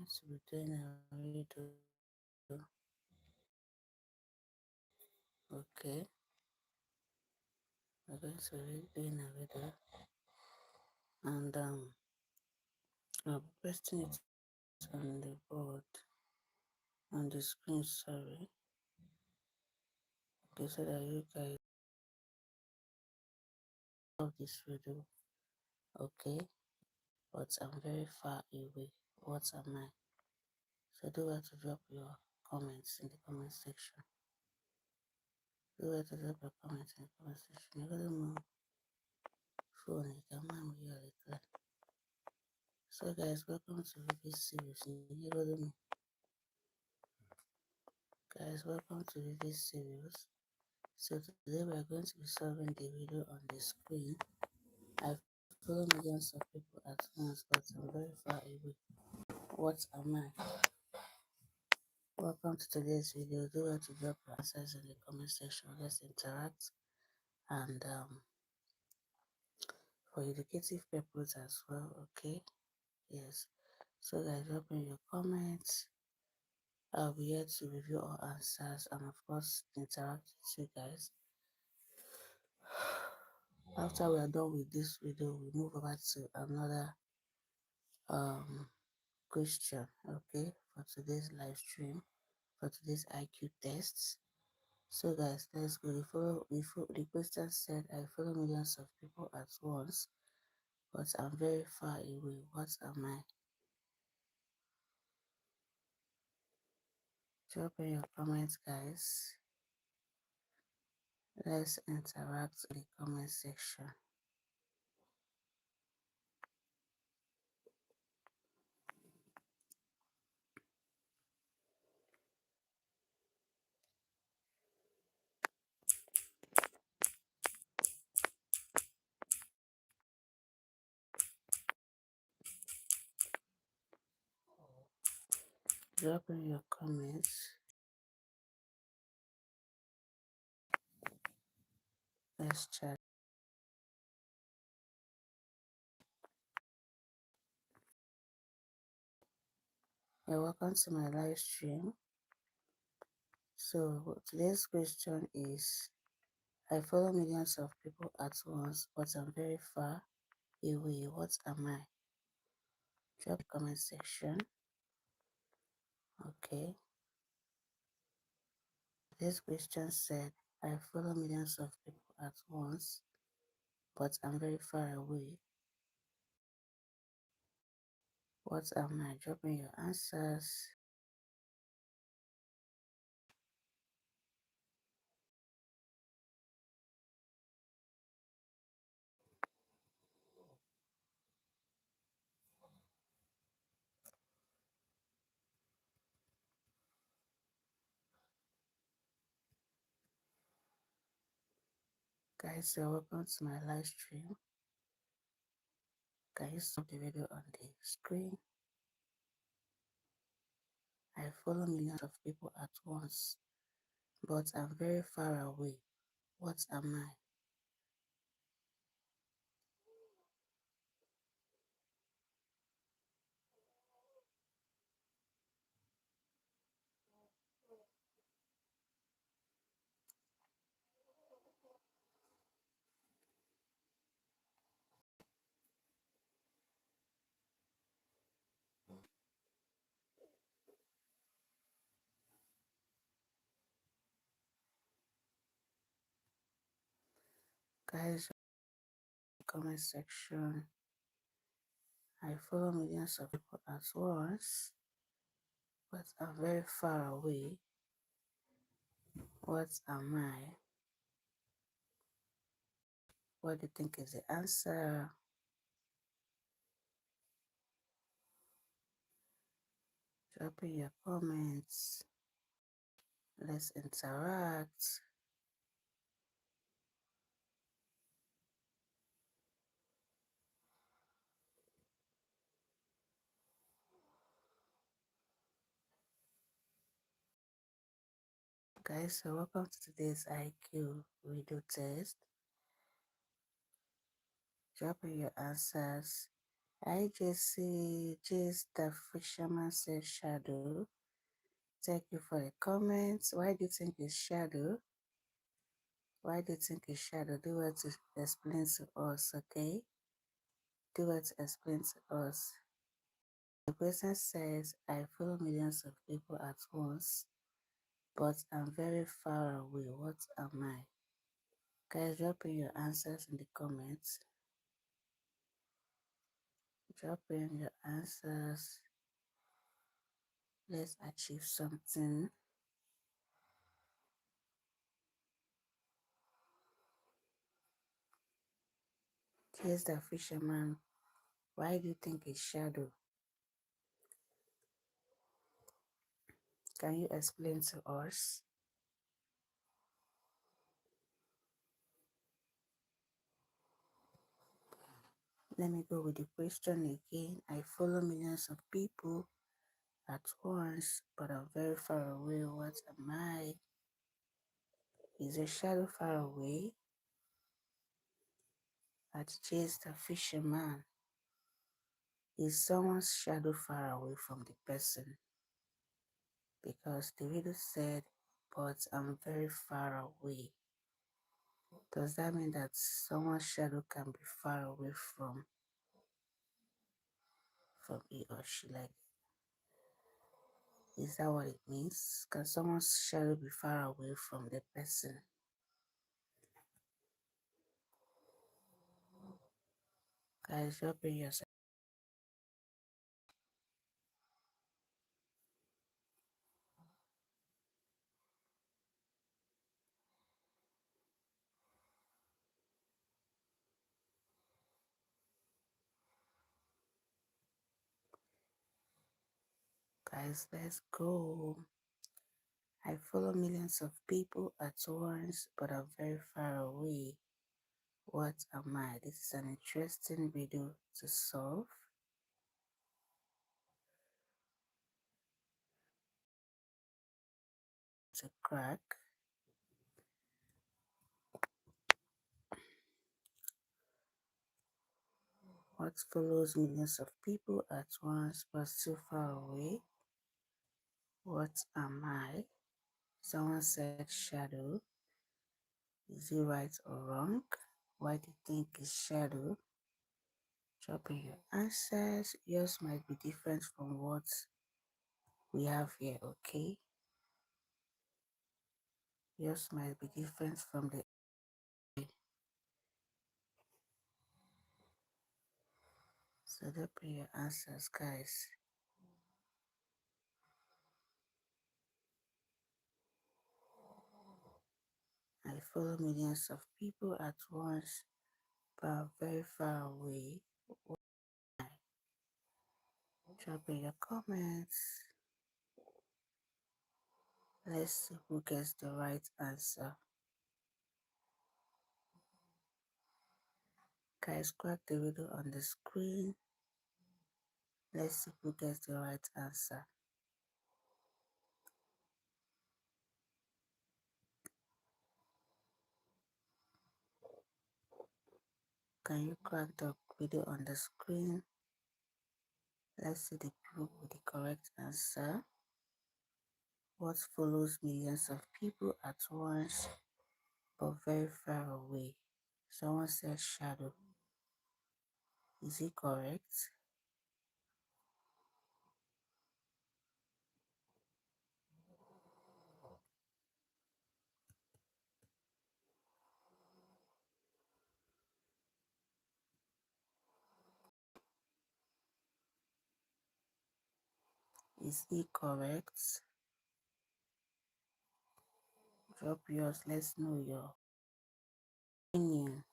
to be doing a riddle. Okay, we're going to be doing a riddle, and I'll be pasting it on the board, on the screen. Sorry, okay, so that you guys love this riddle. Okay, but I'm very far away. What am I? So do well to drop your comments in the comment section. Do well to drop your comments in the comment section. You gotta move phone. You can mind me all the time. So guys, welcome to this series. You gotta move. Guys, welcome to this series. So today we are going to be solving the riddle on the screen. I follow millions of people at once, but I'm very far away. What am I? Welcome to today's video. Do well to drop your answers in the comment section. Let's interact, and for educative purpose as well. Okay, yes. So guys, drop in your comments. I'll be here to review all answers and of course interact with you guys. After we are done with this video, we move over to another um question, okay, for today's live stream, for today's IQ tests. So guys, let's go. The question said, I follow millions of people at once, but I'm very far away. What am I? Drop in your comments, guys. Let's interact in the comment section. Drop in your comments. Let's chat. You're welcome to my live stream. So today's question is, I follow millions of people at once, but I'm very far away. What am I? Drop comment section. Okay. This question said, I follow millions of people at once, but I'm very far away. What am I? Drop in your answers. Guys, you're welcome to my live stream. Can you stop the video on the screen? I follow millions of people at once, but I'm very far away. What am I? Guys, comment section. I follow millions of people at once, but I'm very far away. What am I? What do you think is the answer? Drop in your comments. Let's interact. Guys, so welcome to today's IQ video test. Drop in your answers I just see just the fisherman says shadow. Thank you for the comments. Why do you think it's shadow? Why do you think it's shadow? Do it to explain to us, okay? Do it to explain to us. The person says, I follow millions of people at once, but I'm very far away. What am I? Guys, drop in your answers in the comments. Drop in your answers. Let's achieve something. Here's the fisherman. Why do you think it's shadow? Can you explain to us? Let me go with the question again. I follow millions of people at once, but I'm very far away. What am I? Is a shadow far away? At chase the fisherman. Is someone's shadow far away from the person? Because the riddle said, but I'm very far away. Does that mean that someone's shadow can be far away from he or she? Like, is that what it means? Can someone's shadow be far away from the person? Guys, drop in yourself. Guys, let's go. I follow millions of people at once, but I'm very far away. What am I? This is an interesting video to solve. To crack. What follows millions of people at once but too far away? What am I? Someone said shadow. Is it right or wrong? Why do you think it's shadow? Drop in your answers. Yours might be different from what we have here, okay? Yours might be different from the. So drop in your answers, guys. I follow millions of people at once, but I'm very far away. Drop in your comments. Let's see who gets the right answer. Guys, crack the video on the screen. Let's see who gets the right answer. Can you crack the video on the screen? Let's see the people with the correct answer. What follows millions of people at once but very far away? Someone said shadow. Is it correct? Is it correct? Drop yours. Let's know your opinion.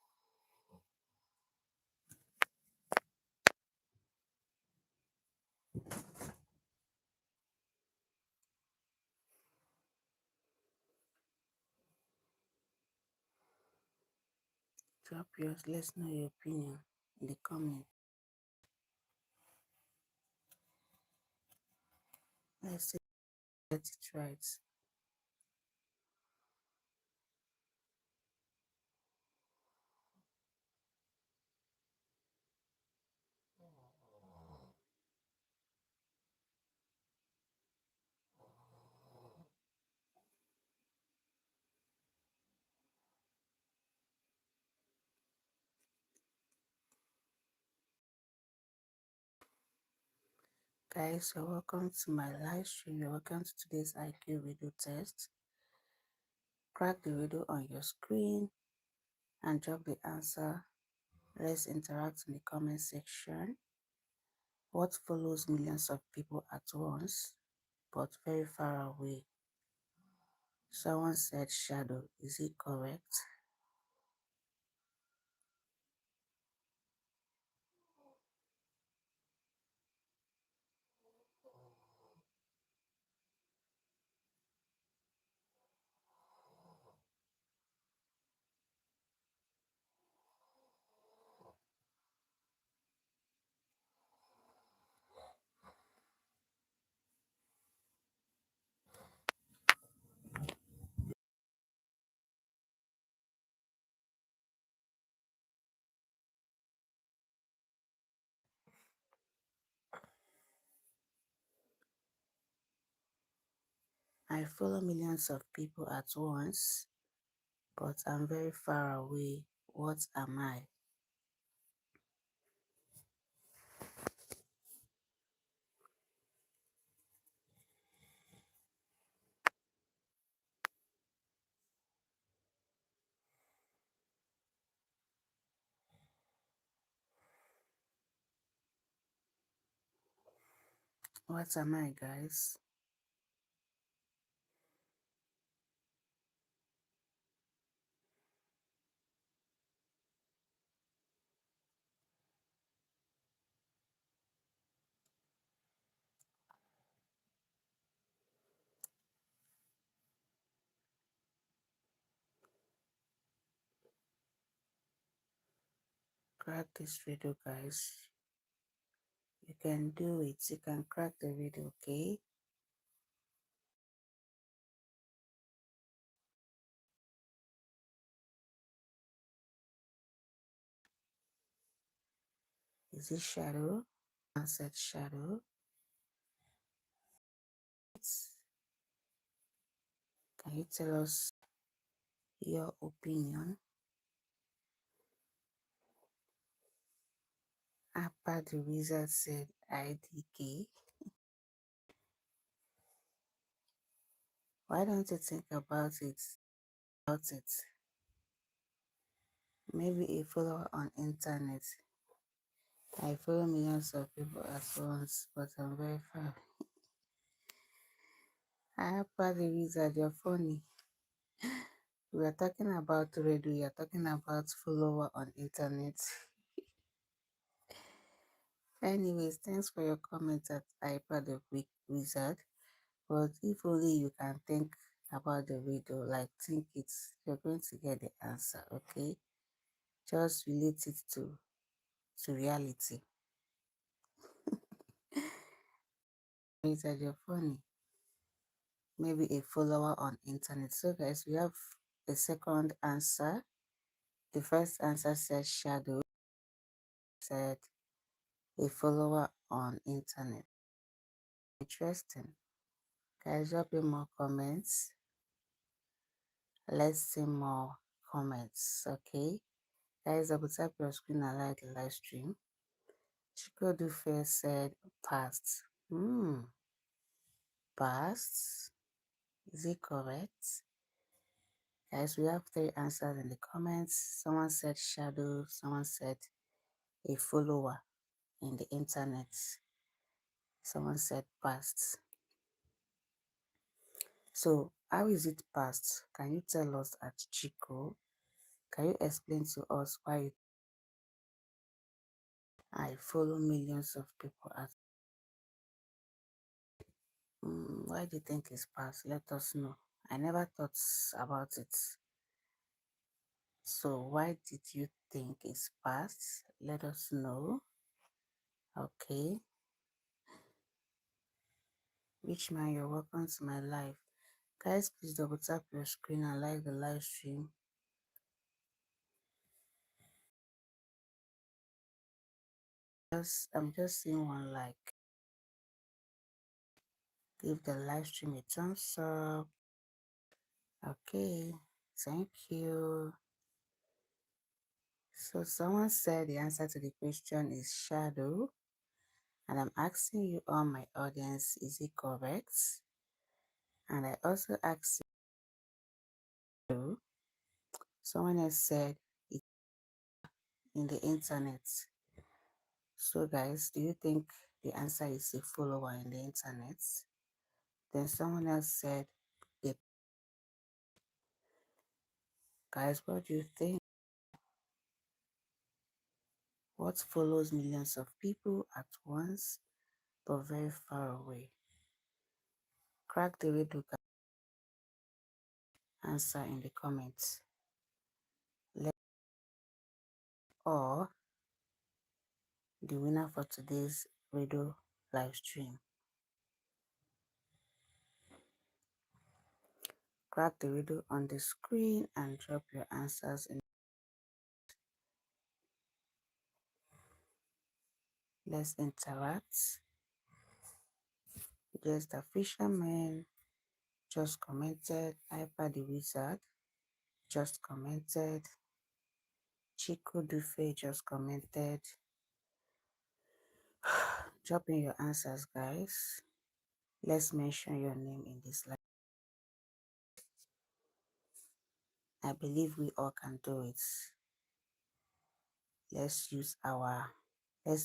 Drop yours. Let's know your opinion in the comment. Let's see if get it right. Guys, you're welcome to my live stream. You're welcome to today's IQ video test. Crack the video on your screen and drop the answer. Let's interact in the comment section. What follows millions of people at once, but very far away? Someone said shadow. Is it correct? I follow millions of people at once, but I'm very far away. What am I? What am I, guys? Crack this video, guys. You can do it. You can crack the video, okay? Is it shadow? Answered shadow. Can you tell us your opinion? Appa the wizard said IDK. Why don't you think about it? About it? Maybe a follower on internet. I follow millions of people at once, but I'm very far. Appa the wizard, you're funny. We are talking about Riddle. We are talking about follower on internet. Anyways, thanks for your comment at iPad the Wizard. But if only you can think about the video, like think it, you're going to get the answer, okay? Just relate it to reality. Wizard, you're funny. Maybe a follower on internet. So guys, we have a second answer. The first answer says shadow, said a follower on internet. Interesting. Guys, drop in more comments. Let's see more comments, okay? Guys, double tap your screen and like the live stream. Chico Dufe said past. Past? Is it correct? Guys, we have three answers in the comments. Someone said shadow, someone said a follower in the internet. Someone said past. So, how is it past? Can you tell us at Chico? Can you explain to us why I follow millions of people at why do you think it's past? Let us know. I never thought about it. So why did you think it's past? Let us know. Okay. Rich man, you're welcome to my live. Guys, please double tap your screen and like the live stream. I'm just seeing one like. Give the live stream a thumbs up. Okay. Thank you. So someone said the answer to the question is shadow. And I'm asking you, all my audience, is it correct? And I also asked you, someone else said it's in the internet. So guys, do you think the answer is a follower in the internet? Then someone else said, the guys, what do you think? What follows millions of people at once but very far away? Crack the riddle, answer in the comments. Or the winner for today's riddle live stream. Crack the riddle on the screen and drop your answers in. Let's interact. There's the fisherman just commented. Hyper the wizard just commented. Chico Dufe just commented. Drop in your answers, guys. Let's mention your name in this live. I believe we all can do it. Let's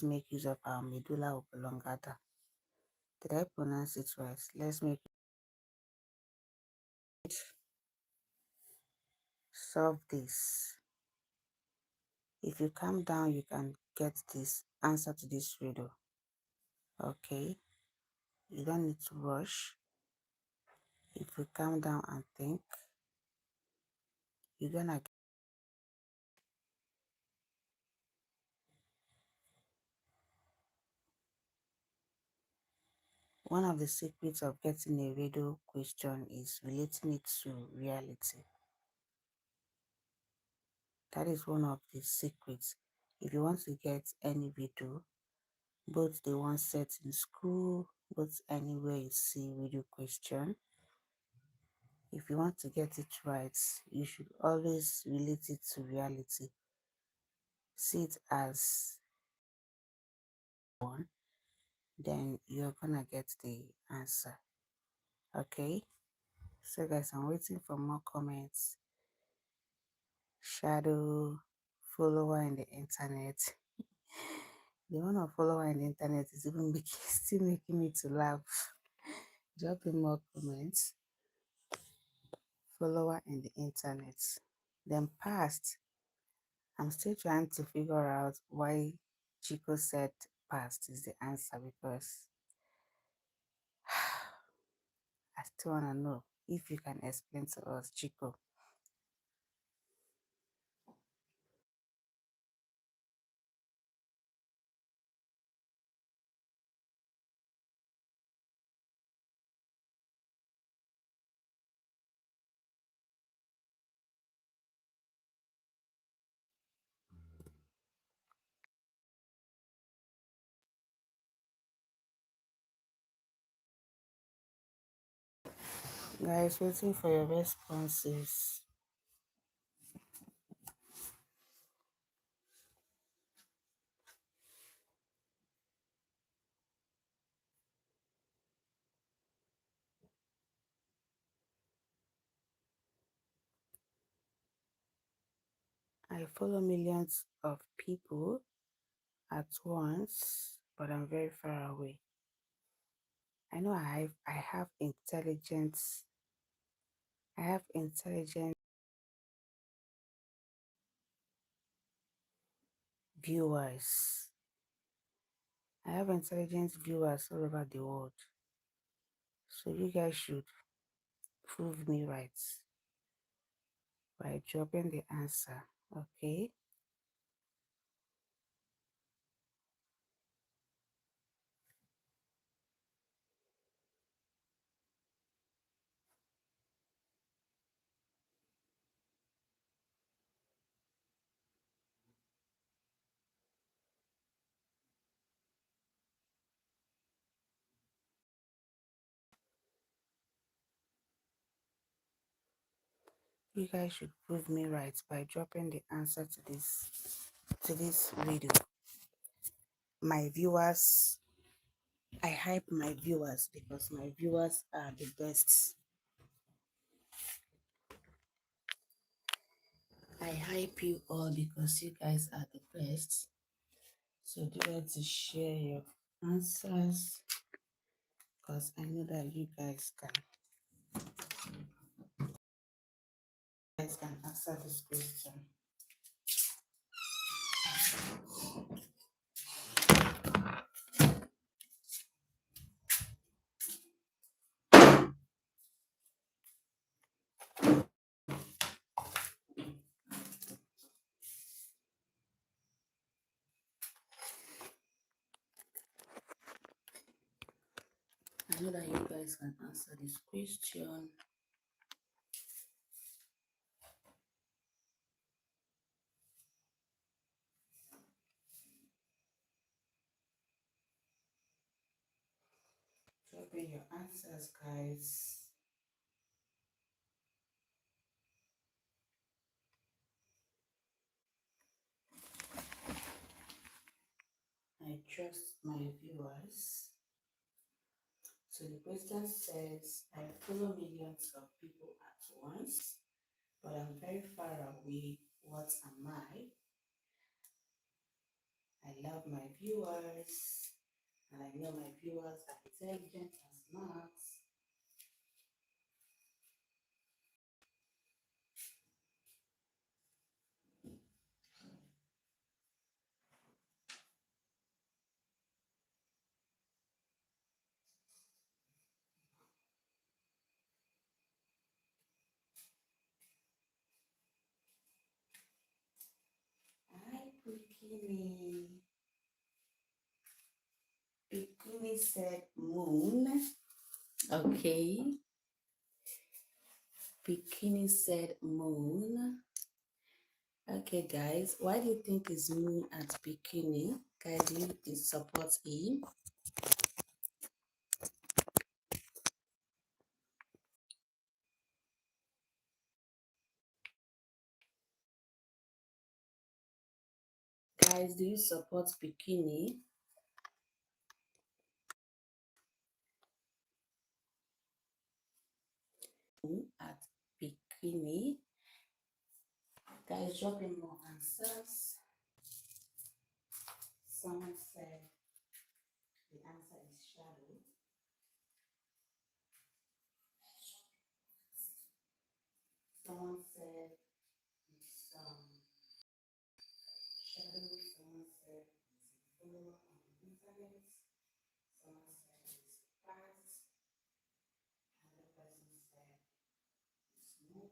make use of our medulla oblongata. Did I pronounce it right? Let's make it. Solve this. If you calm down, you can get this answer to this riddle. Okay? You don't need to rush. If you calm down and think, you're gonna get. One of the secrets of getting a riddle question is relating it to reality. That is one of the secrets. If you want to get any riddle, both the one set in school, both anywhere you see riddle question, if you want to get it right, you should always relate it to reality. See it as one, then you're gonna get the answer. Okay? So guys, I'm waiting for more comments. Shadow follower in the internet. The one of follower in the internet is even still making me to laugh. Dropping more comments. Follower in the internet. Then past. I'm still trying to figure out why Chico said past is the answer, because I still want to know if you can explain to us, Chico. Guys, waiting for your responses. I follow millions of people at once, but I'm very far away. I know I have intelligent viewers. I have intelligent viewers all over the world. So you guys should prove me right by dropping the answer. Okay? You guys should prove me right by dropping the answer to this video. My viewers I hype my viewers because my viewers are the best. I hype you all because you guys are the best. So do well to share your answers because I know that you guys can answer this question. I know that you guys can answer this question. Drop in your answers, guys. I trust my viewers. So the question says, I follow millions of people at once, but I'm very far away. What am I? I love my viewers, and I know my viewers are intelligent and smart. Hi, Bikini. Bikini said moon. Okay. Bikini said moon. Okay, guys, why do you think is moon at Bikini? Guys, do you support him? Guys, do you support Bikini? At Bikini. Guys, drop in more answers. Someone said the answer is shadow. Someone said it's shadow. Someone said it's a follower on the internet. Someone said it's art. Another person said it's moon.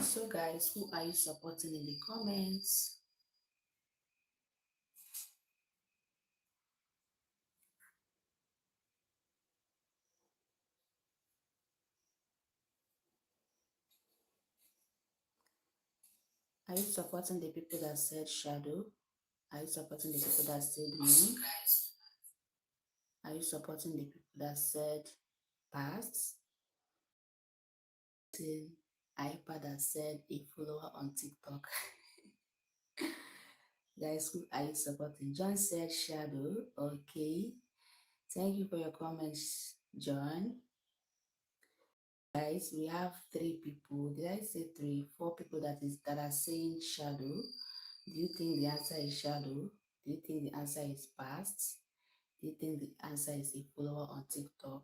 So guys, who are you supporting in the comments? Are you supporting the people that said shadow? Are you supporting the people that said moon? Are you supporting the people that said past? iPad that said a follower on TikTok. Guys, who are you supporting? John said shadow. Okay. Thank you for your comments, John. Guys, we have 3 people. Did I say 3? 4 people that are saying shadow. Do you think the answer is shadow? Do you think the answer is past? Do you think the answer is a follower on TikTok?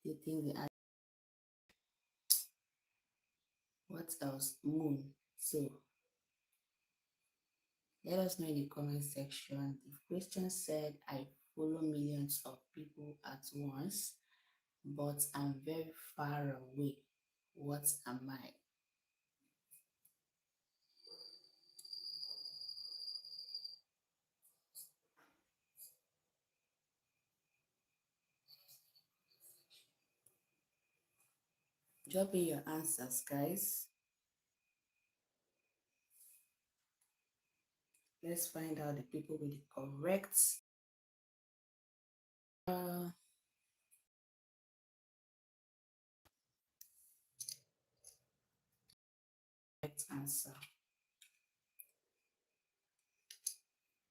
Do you think the answer, what else? Moon. So let us know in the comment section. The question said, I follow millions of people at once, but I'm very far away. What am I? Drop in your answers, guys. Let's find out the people with the uh, correct answer.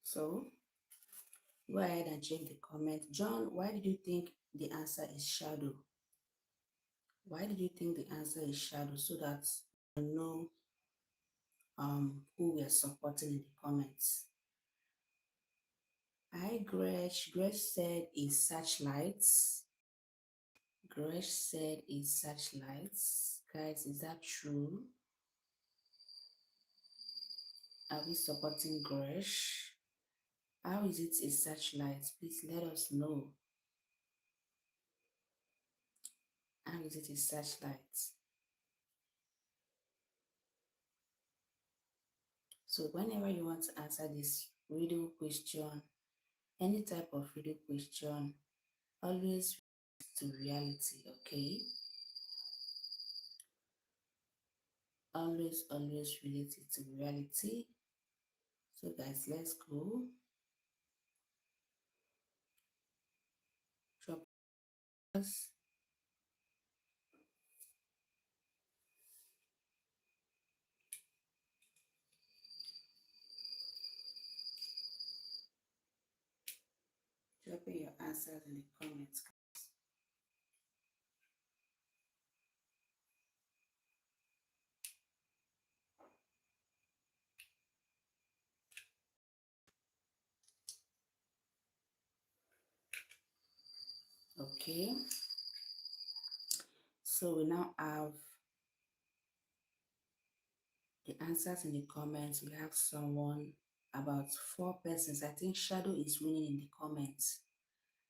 So go ahead and check the comment. John, why did you think the answer is shadow? Why did you think the answer is shadow? So that you know who we are supporting in the comments. Hi, Gresh. Gresh said is searchlights. Gresh said is searchlights. Guys, is that true? Are we supporting Gresh? How is it a searchlight? Please let us know. How is it a searchlight? So whenever you want to answer this riddle question, any type of riddle question, always to reality, okay? Always relate it to reality. So guys, let's go. Drop us. Drop in your answers in the comments. Okay. So we now have the answers in the comments. We have someone, about 4 persons. I think shadow is winning in the comments.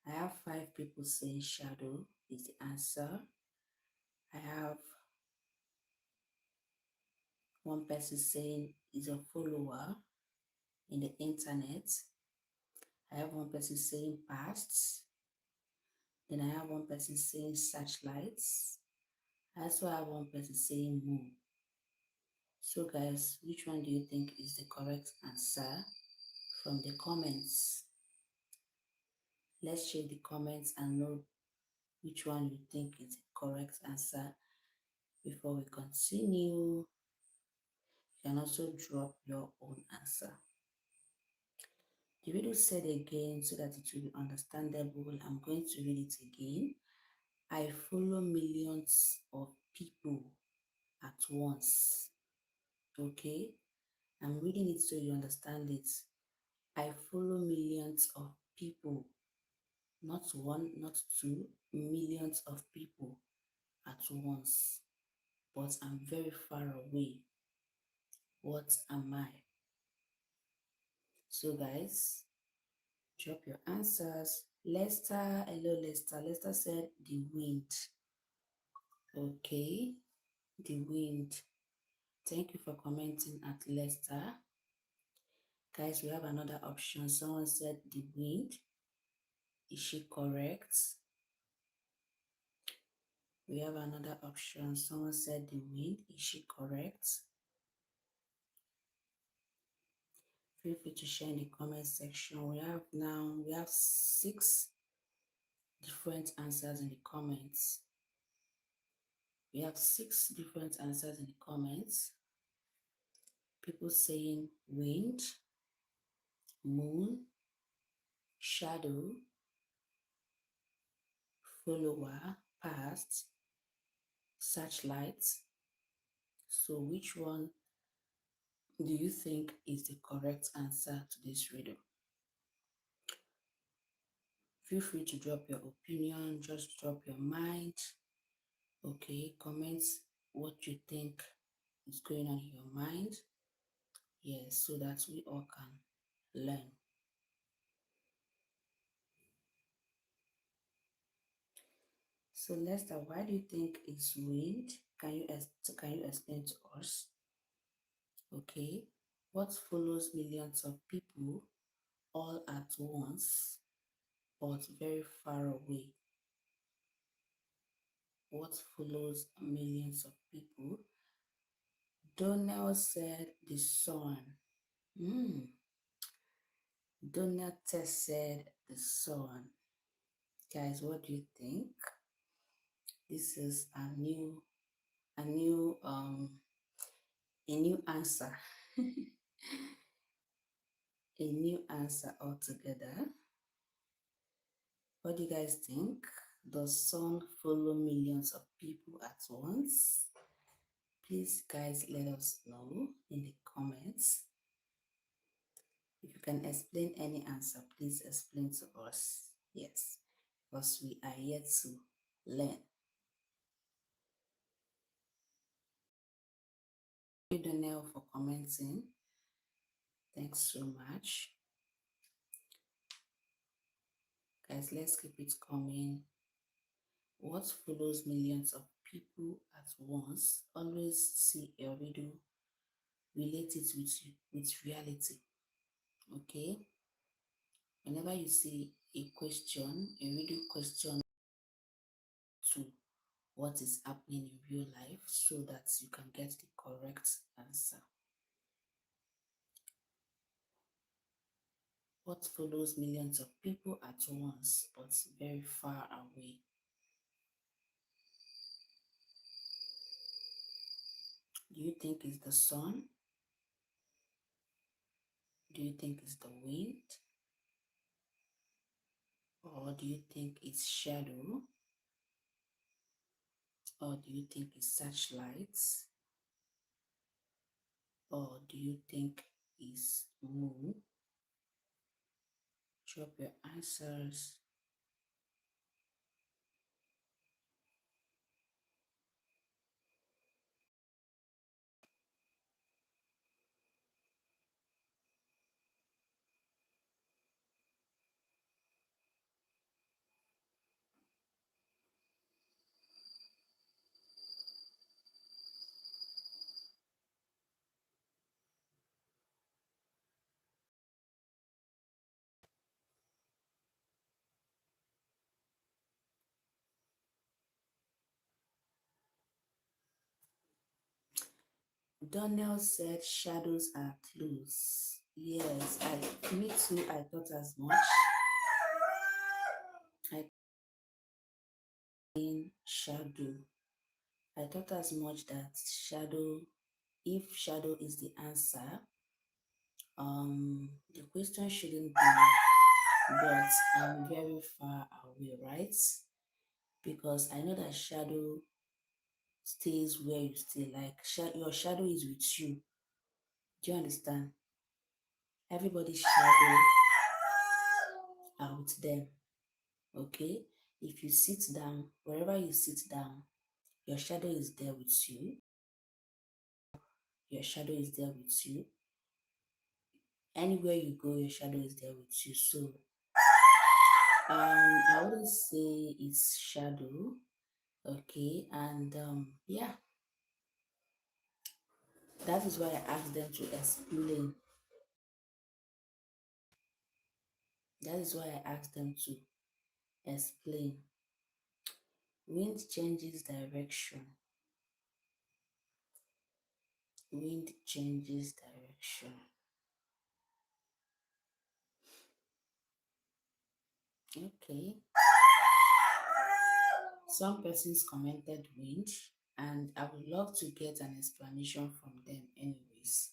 I have 5 people saying shadow is the answer. I have 1 person saying is a follower in the internet. I have 1 person saying past. Then I have 1 person saying searchlights. I also have 1 person saying moon. So guys, which one do you think is the correct answer from the comments? Let's check the comments and know which one you think is the correct answer before we continue. You can also drop your own answer. The video said again so that it will be understandable. I'm going to read it again. I follow millions of people at once. Okay? I'm reading it so you understand it. I follow millions of people, not 1, not 2, millions of people at once. But I'm very far away. What am I? So guys, drop your answers. Lester, hello Lester. Lester said the wind. Okay, the wind. Thank you for commenting at Leicester. Guys, we have another option. Someone said the wind. Is she correct? We have another option. Someone said the wind. Is she correct? Feel free to share in the comment section. We have 6 different answers in the comments. We have 6 different answers in the comments. People saying wind, moon, shadow, follower, past, searchlight. So which one do you think is the correct answer to this riddle? Feel free to drop your opinion, just drop your mind. Okay, comment what you think is going on in your mind. Yes, so that we all can learn. So Lester, why do you think it's wind? Can you explain to us? Okay, what follows millions of people all at once, but very far away? What follows millions of people? Donnell said the sun. Donald Test said the sun. Guys, what do you think? This is a new answer. A new answer altogether. What do you guys think? Does sun follow millions of people at once? Please, guys, let us know in the comments. If you can explain any answer, please explain to us. Yes, because we are here to learn. Thank you, Donnell, for commenting. Thanks so much. Guys, let's keep it coming. What follows millions of people at once? Always see a riddle, relate it with reality. Okay? Whenever you see a question, a riddle question to what is happening in real life so that you can get the correct answer. What follows millions of people at once but very far away? Do you think it's the sun? Do you think it's the wind? Or do you think it's shadow? Or do you think it's searchlights? Or do you think it's moon? Drop your answers. Donnell said shadows are clues. Yes, me too, I thought as much. I in shadow. I thought as much that shadow, if shadow is the answer, the question shouldn't be, but I'm very far away, right? Because I know that shadow stays where you stay. Like your shadow is with you. Do you understand? Everybody's shadow are with them. Okay? If you sit down, wherever you sit down, your shadow is there with you. Your shadow is there with you. Anywhere you go, your shadow is there with you. So I wouldn't say it's shadow. Okay, and yeah. That is why I asked them to explain. That is why I asked them to explain. Wind changes direction. Wind changes direction. Okay. Some persons commented wind, and I would love to get an explanation from them, anyways.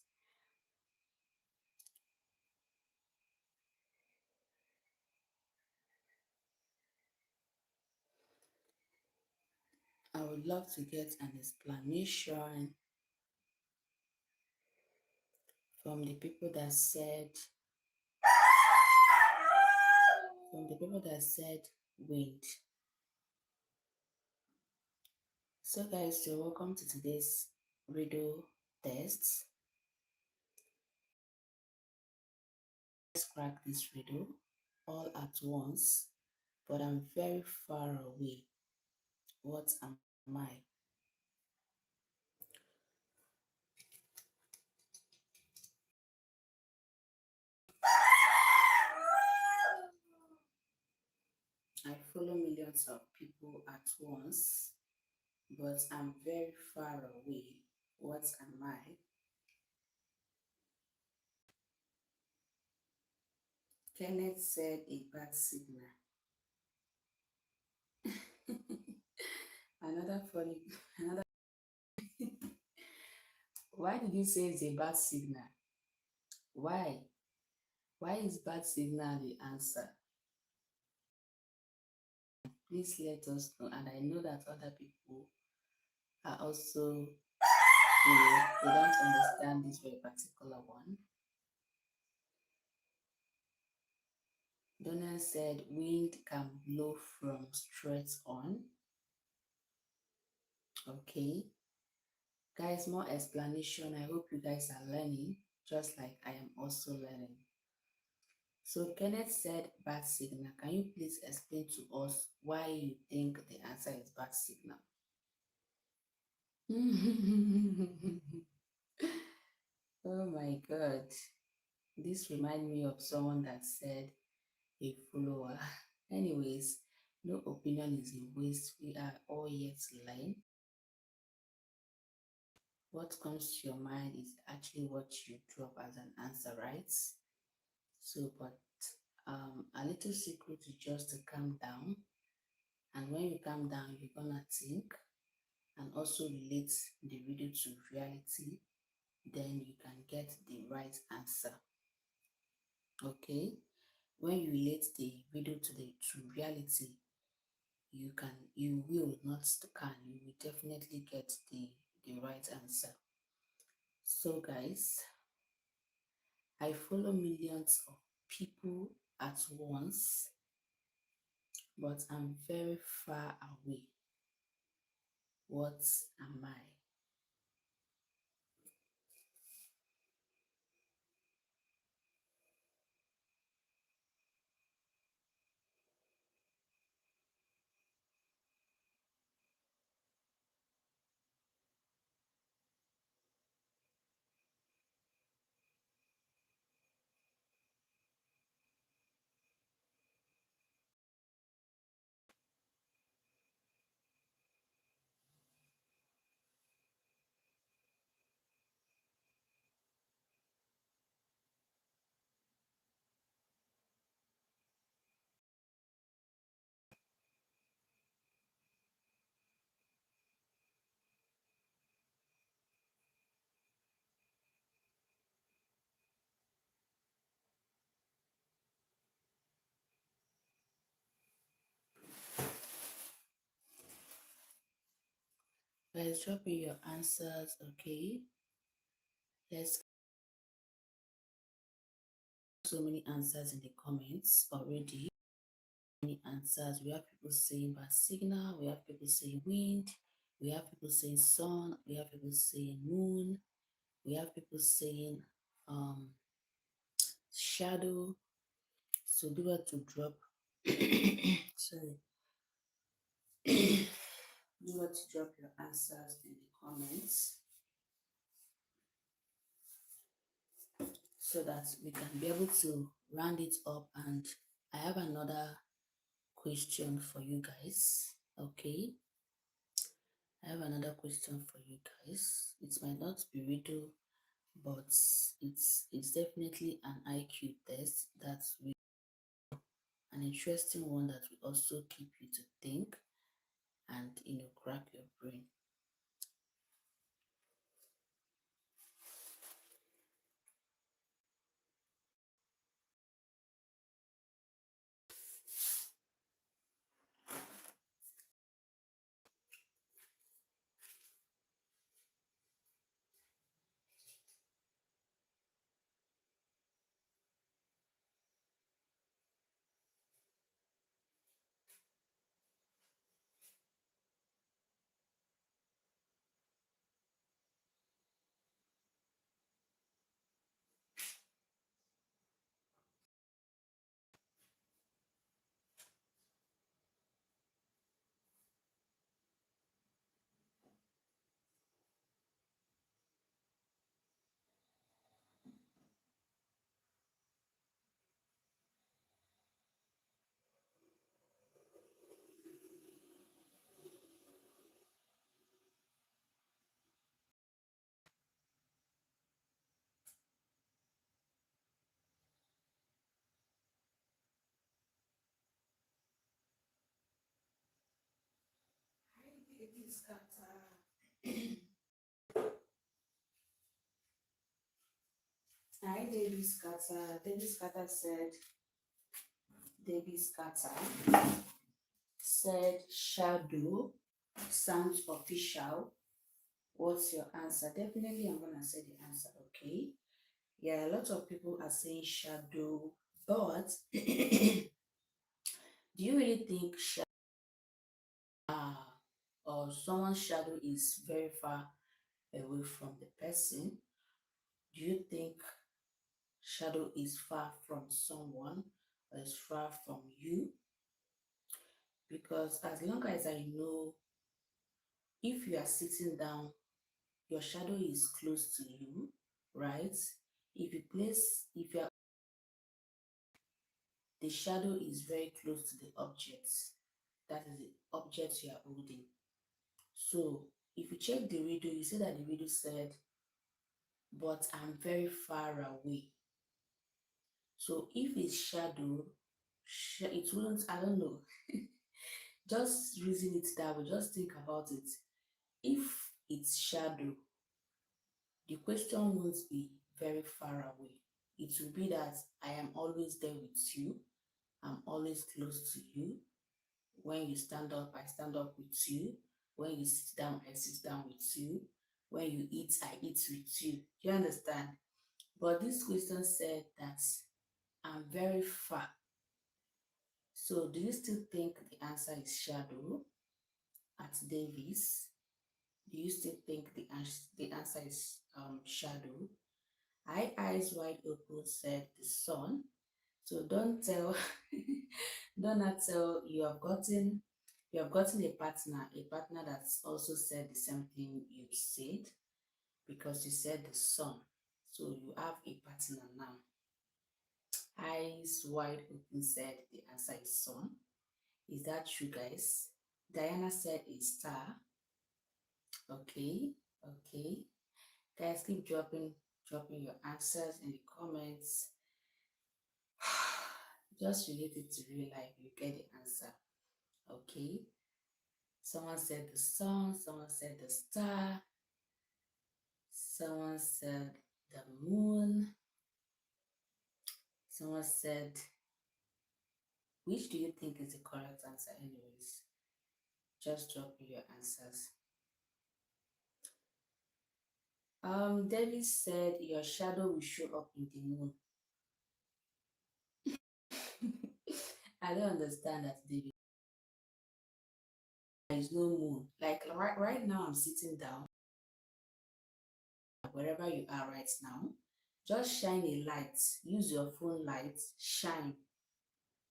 I would love to get an explanation from the people that said, wind. So, guys, you're welcome to today's riddle test. Let's crack this riddle all at once, but I'm very far away. What am I? I follow millions of people at once, but I'm very far away. What am I? Kenneth said a bad signal. Another funny, another. Why did you say it's a bad signal? Why? Why is bad signal the answer? Please let us know. And I know that other people are also, they don't understand this very particular one. Donald said wind can blow from straight on. Okay. Guys, more explanation. I hope you guys are learning, just like I am also learning. So Kenneth said bad signal. Can you please explain to us why you think the answer is bad signal? Oh my God. This reminds me of someone that said a follower. Anyways, no opinion is a waste. We are all yet to learn. What comes to your mind is actually what you drop as an answer, right? So, but a little secret is just to calm down. And when you calm down, you're gonna think and also relate the video to reality. Then you can get the right answer. Okay? When you relate the video to reality, you will not can you will definitely get the right answer. So guys, I follow millions of people at once, but I'm very far away. What am I? Guys, drop me your answers, okay? There's so many answers in the comments already. Many answers. We have people saying bad signal, we have people saying wind, we have people saying sun, we have people saying moon, we have people saying shadow. So do what to drop. Sorry. Do what to drop your answers in the comments. so that we can be able to round it up. And I have another question for you guys. Okay, I have another question for you guys. It might not be riddle, but it's definitely an IQ test that's an interesting one that will also keep you to think and crack your brain. Baby scatter. Hi, Baby Scatter. Baby Scatter said, Baby Scatter said, shadow sounds official. What's your answer? Definitely, I'm gonna say the answer. Okay. Yeah, a lot of people are saying shadow, but do you really think or someone's shadow is very far away from the person? Do you think shadow is far from someone or is far from you? Because as long as I know, if you are sitting down, your shadow is close to you, right? If you are, the shadow is very close to the object. That is the object you are holding. So if you check the video, you see that the video said, but I'm very far away. So if it's shadow, it wouldn't, I don't know. Just reason it that way, just think about it. If it's shadow, the question won't be very far away. It will be that I am always there with you. I'm always close to you. When you stand up, I stand up with you. When you sit down, I sit down with you. When you eat, I eat with you. You understand? But this question said that I'm very far. So do you still think the answer is shadow at Davis? Do you still think the answer is shadow? Eyes wide open said the sun. So don't tell, don't not tell you have gotten a partner that's also said the same thing you said, because you said the sun. So you have a partner now. Eyes wide open said the answer is sun. Is that true, guys? Diana said a star. Okay, okay. Guys, keep dropping your answers in the comments. Just relate it to real life, you get the answer. Okay. Someone said the sun, someone said the star, someone said the moon, someone said, which do you think is the correct answer, anyways? Just drop me your answers. David said your shadow will show up in the moon. I don't understand that, David. There is no moon. Like right now, I'm sitting down, wherever you are right now. Just shine a light. Use your phone light. Shine.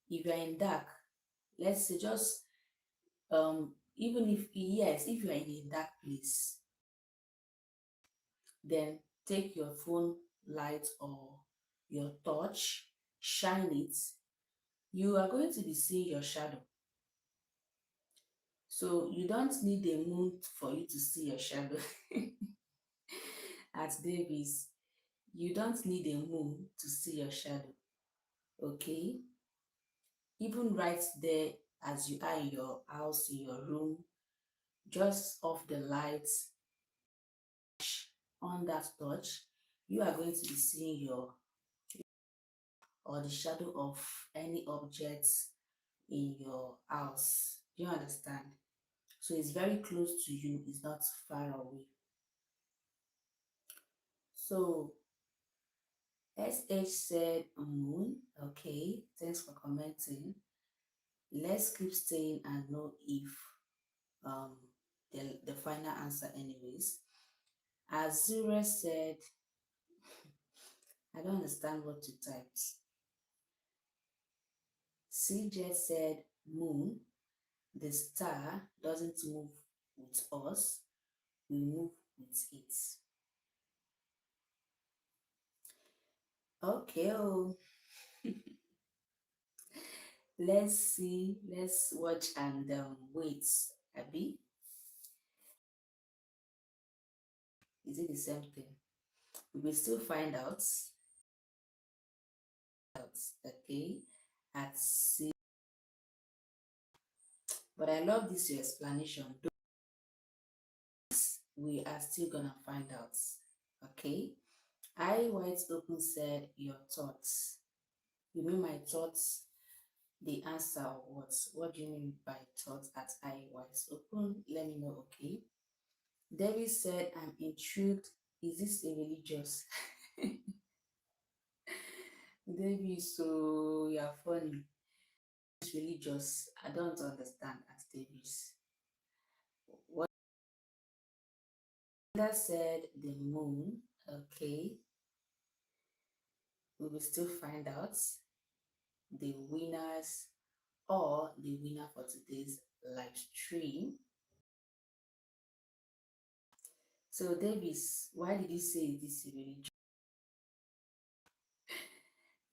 If you're in dark, let's say just even if yes, if you are in a dark place, then take your phone light or your torch, shine it, you are going to be seeing your shadow. So you don't need a moon for you to see your shadow. At Davis, you don't need a moon to see your shadow. Okay? Even right there as you are in your house, in your room, just off the lights on that torch, you are going to be seeing your or the shadow of any objects in your house. Do you understand? So it's very close to you, it's not far away. So SH said moon. Okay, thanks for commenting. Let's keep staying and know if um the final answer anyways. Azura said, I don't understand what you typed. CJ said moon. The star doesn't move with us, we move with it. Okay, oh. Let's see, let's watch and wait. Abby, is it the same thing? We will still find out. Okay, at C. But I love this your explanation. We are still gonna find out. Okay. I White Open said your thoughts. You mean my thoughts? The answer or what? What do you mean by thoughts at I White Open? Let me know, okay? David said, I'm intrigued. Is this a religious? David, so you're funny. It's religious. I don't understand at Davis. What that said the moon, okay. We will still find out the winners or the winner for today's live stream. So Davis, why did you say this religion?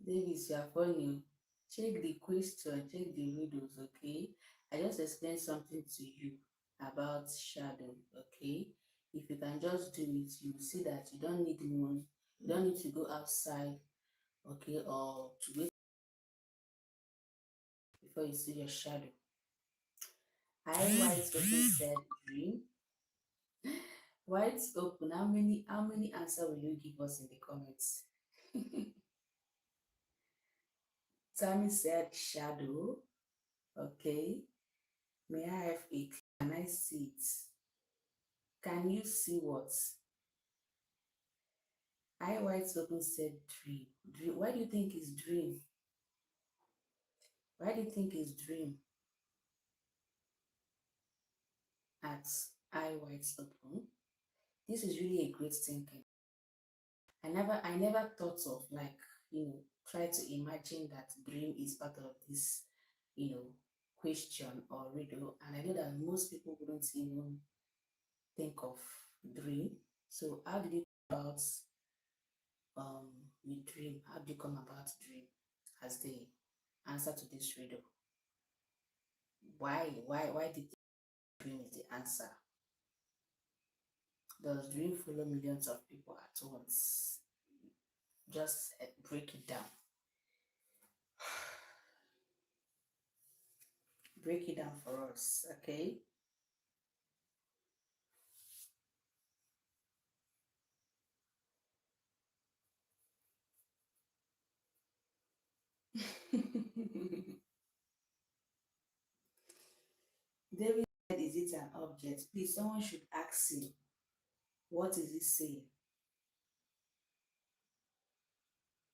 Davis, you are funny. Check the question, check the riddles, okay? I just explained something to you about shadow, okay? If you can just do it, you will see that you don't need moon, you don't need to go outside, okay, or to wait before you see your shadow. I White Open said dream. White Open, how many answer will you give us in the comments? Tammy said shadow. Okay. May I have a can I see it? Can you see what? I White Open said dream. Dream. Why do you think it's dream? Why do you think it's dream? At I White Open. This is really a great thinking. I never thought of, like, try to imagine that dream is part of this, question or riddle. And I know that most people wouldn't even think of dream. So how did you come about with dream? How did you come about dream as the answer to this riddle? Why did dream is the answer? Does dream follow millions of people at once? Just break it down. Break it down for us, okay? David said, is it an object? Please, someone should ask him, what is he saying?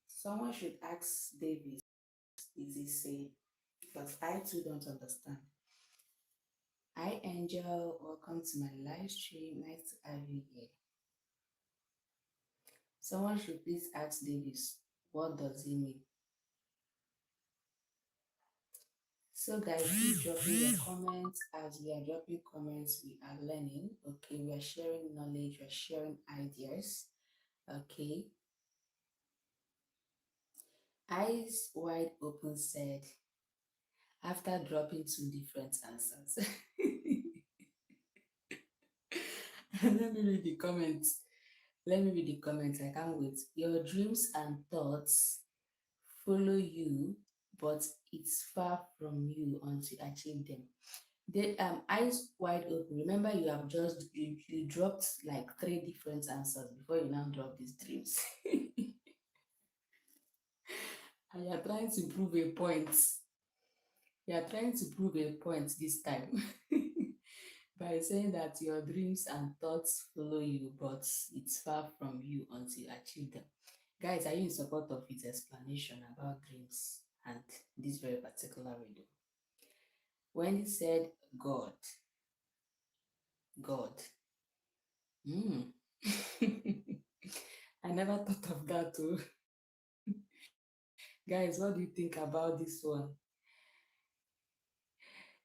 Someone should ask David, is he saying? Because I too don't understand. Hi, Angel. Welcome to my live stream. Nice to have you here. Someone should please ask Davis, what does he mean? So guys, keep dropping your comments. As we are dropping comments, we are learning. Okay, we are sharing knowledge, we are sharing ideas. Okay. Eyes wide open said, after dropping two different answers. Let me read the comments. Let me read the comments. I can't wait. Your dreams and thoughts follow you, but it's far from you until you achieve them. The eyes wide open. Remember, you dropped like three different answers before you now drop these dreams. And you're trying to prove a point. You're trying to prove a point this time by saying that your dreams and thoughts follow you, but it's far from you until you achieve them. Guys, are you in support of his explanation about dreams and this very particular riddle? When he said God, God. Hmm. I never thought of that too. Guys, what do you think about this one?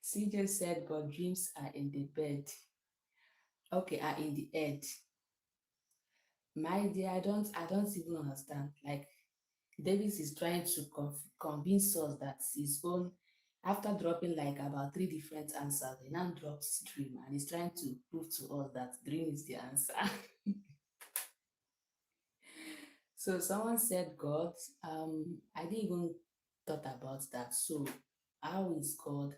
CJ said, but dreams are in the bed. Okay, are in the head. My dear, I don't even understand. Like, Davis is trying to convince us that his own, after dropping like about three different answers, he now drops dream and he's trying to prove to us that dream is the answer. So someone said God. I didn't even thought about that. So how is God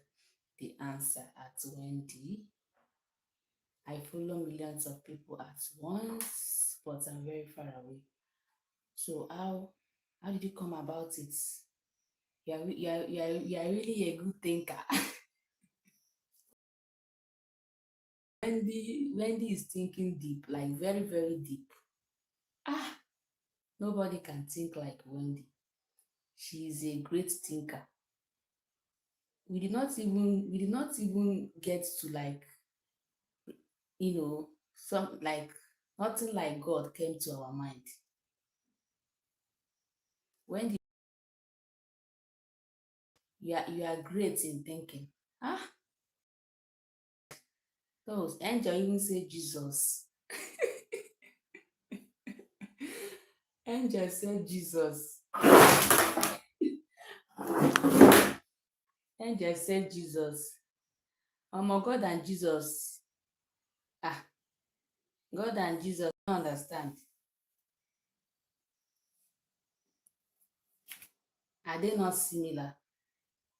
the answer at Wendy? I follow millions of people at once, but I'm very far away. So how did you come about it? You are really a good thinker. Wendy is thinking deep, like very, very deep. Ah, nobody can think like Wendy. She is a great thinker. We did not even get to like, some like nothing like God came to our mind. Wendy, you are great in thinking. Ah, those Angel even say Jesus. Angel said Jesus. Angel said Jesus. Oh my God and Jesus. Ah, God and Jesus, I don't understand. Are they not similar?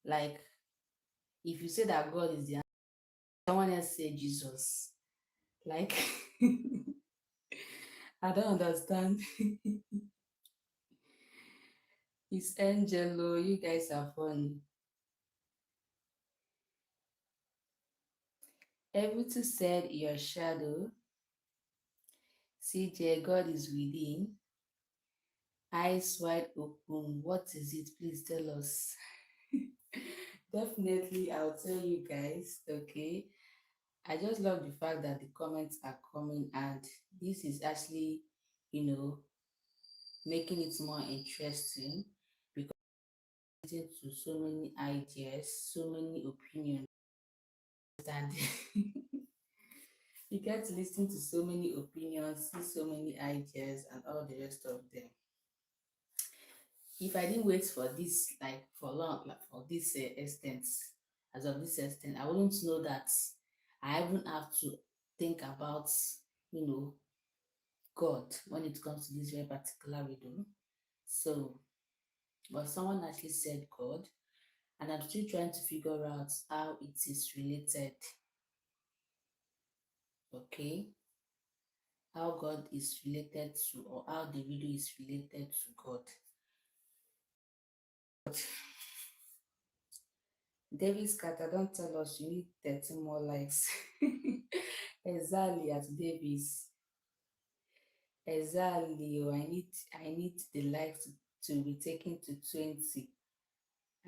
Like, if you say that God is the answer, someone else say Jesus. Like, I don't understand. It's Angelo. You guys are funny. Everything said your shadow. CJ, God is within. Eyes wide open. What is it? Please tell us. Definitely, I'll tell you guys. Okay. I just love the fact that the comments are coming, and this is actually, you know, making it more interesting because listening to so many ideas, so many opinions, and you get to listen to so many opinions, see so many ideas, and all the rest of them. If I didn't wait for this, like for long, like for this extent, as of this extent, I wouldn't know that I even have to think about, you know, God when it comes to this very particular riddle. So, but someone actually said God, and I'm still trying to figure out how it is related. Okay, how God is related to, or how the riddle is related to God. Davis Carter, don't tell us you need 13 more likes. Exactly at Davis. Exactly. Oh, I need the likes to be taken to 20.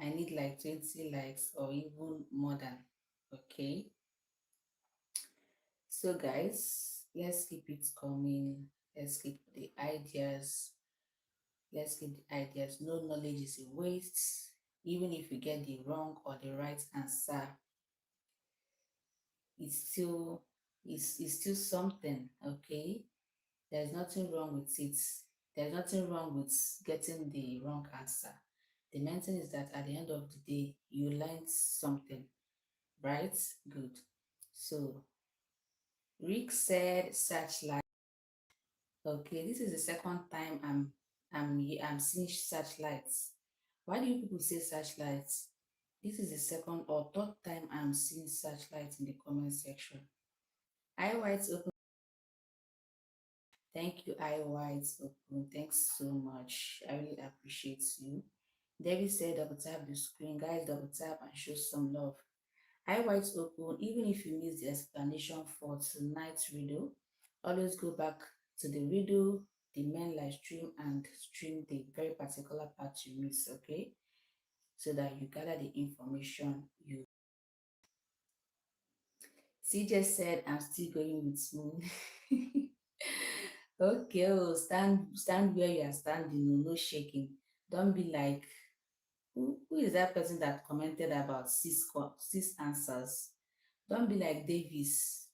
I need like 20 likes or even more than. Okay. So guys, let's keep it coming. Let's keep the ideas. Let's keep the ideas. No knowledge is a waste. Even if you get the wrong or the right answer, it's still it's still something. Okay. There's nothing wrong with it. There's nothing wrong with getting the wrong answer. The main thing is that at the end of the day, you learned something, right? Good. So Rick said searchlight. Okay, this is the second time I'm seeing searchlights. Why do you people say searchlights? This is the second or third time I'm seeing searchlights in the comment section. I White Open. Thank you, I White Open. Thanks so much. I really appreciate you. David said double tap the screen. Guys, double tap and show some love. I White Open, even if you miss the explanation for tonight's riddle, always go back to the riddle, the main live stream, and stream the very particular part you miss, okay? So that you gather the information you. CJ said, I'm still going with moon. Okay, oh, stand where you are standing, no shaking. Don't be like, who is that person that commented about six answers? Don't be like Davis.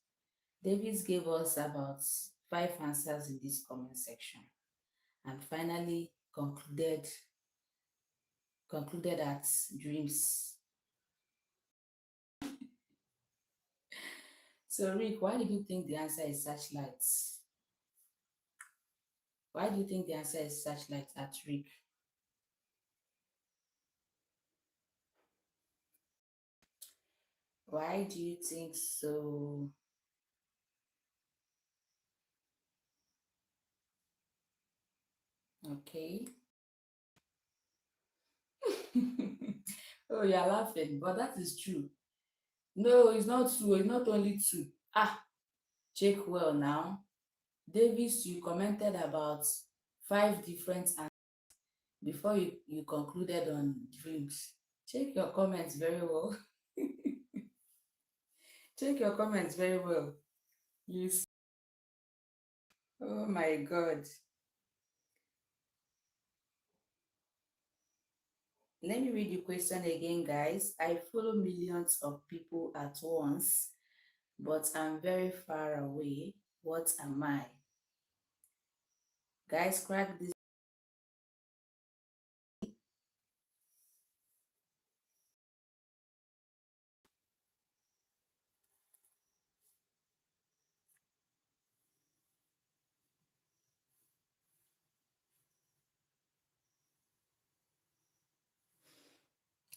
Davis gave us about 5 answers in this comment section and finally concluded at dreams. So Rick, why did you think the answer is searchlights? Why do you think the answer is searchlight at Rick? Why do you think so? Okay. Oh, you're laughing, but that is true. No, it's not two. It's not only two. Ah, check well now. Davis, you commented about 5 different answers before you concluded on dreams. Check your comments very well. Check your comments very well. You see. Oh my God. Let me read the question again, guys. I follow millions of people at once, but I'm very far away. What am I? Guys, crack this.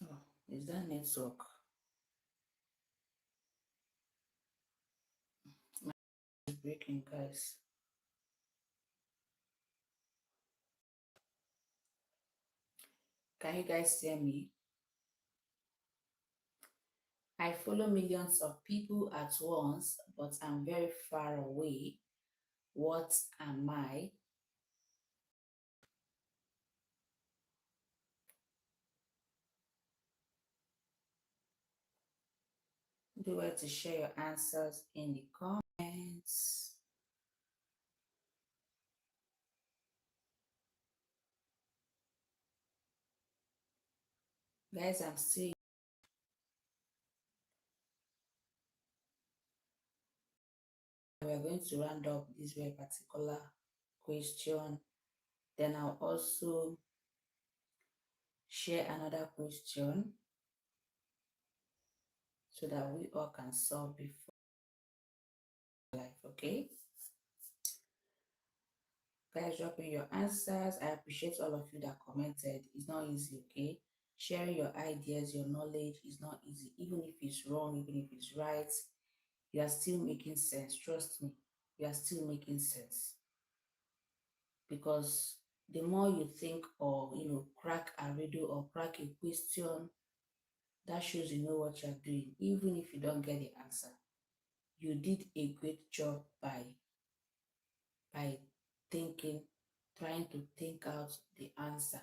Oh, is that network? It's breaking, guys. Can you guys hear me? I follow millions of people at once, but I'm very far away. What am I? Do well to share your answers in the comments. Guys, I'm still. We're going to round up this very particular question. Then I'll also share another question so that we all can solve before life, okay? Guys, drop in your answers. I appreciate all of you that commented. It's not easy, okay? Sharing your ideas, your knowledge is not easy. Even if it's wrong, even if it's right, you are still making sense. Trust me, you are still making sense. Because the more you think or crack a riddle or crack a question, that shows you know what you're doing, even if you don't get the answer. You did a great job by thinking, trying to think out the answer.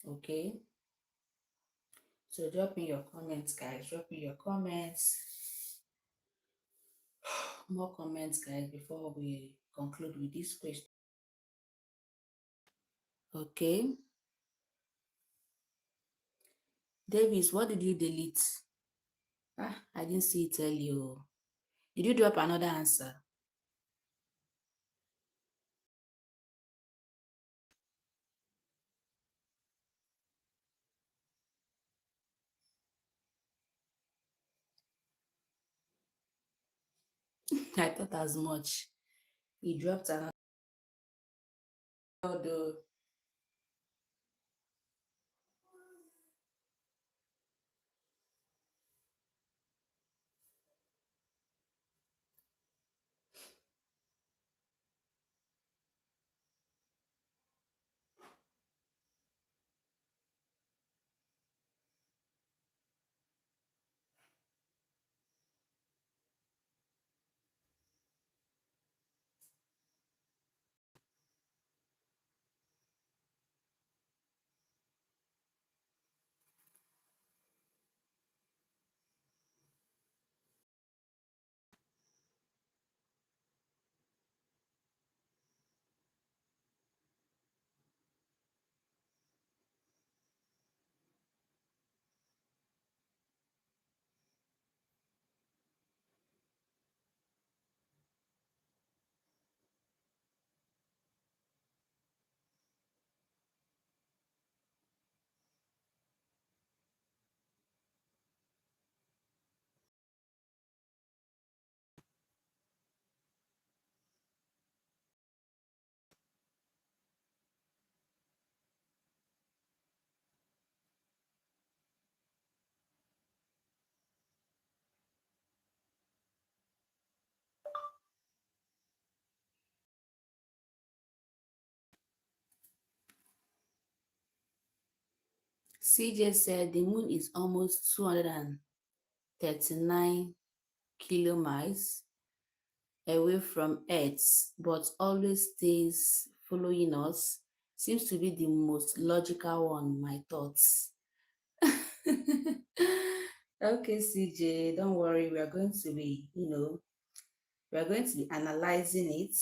Okay, so drop in your comments, guys. Drop in your comments. More comments, guys, before we conclude with this question. Okay, Davis, what did you delete? I didn't see it tell you. Did you drop another answer? I thought as much. He dropped another. CJ said the moon is almost 239 kilomiles away from Earth, but always stays following us. Seems to be the most logical one, my thoughts. Okay, CJ, don't worry. We are going to be, we are going to be analyzing it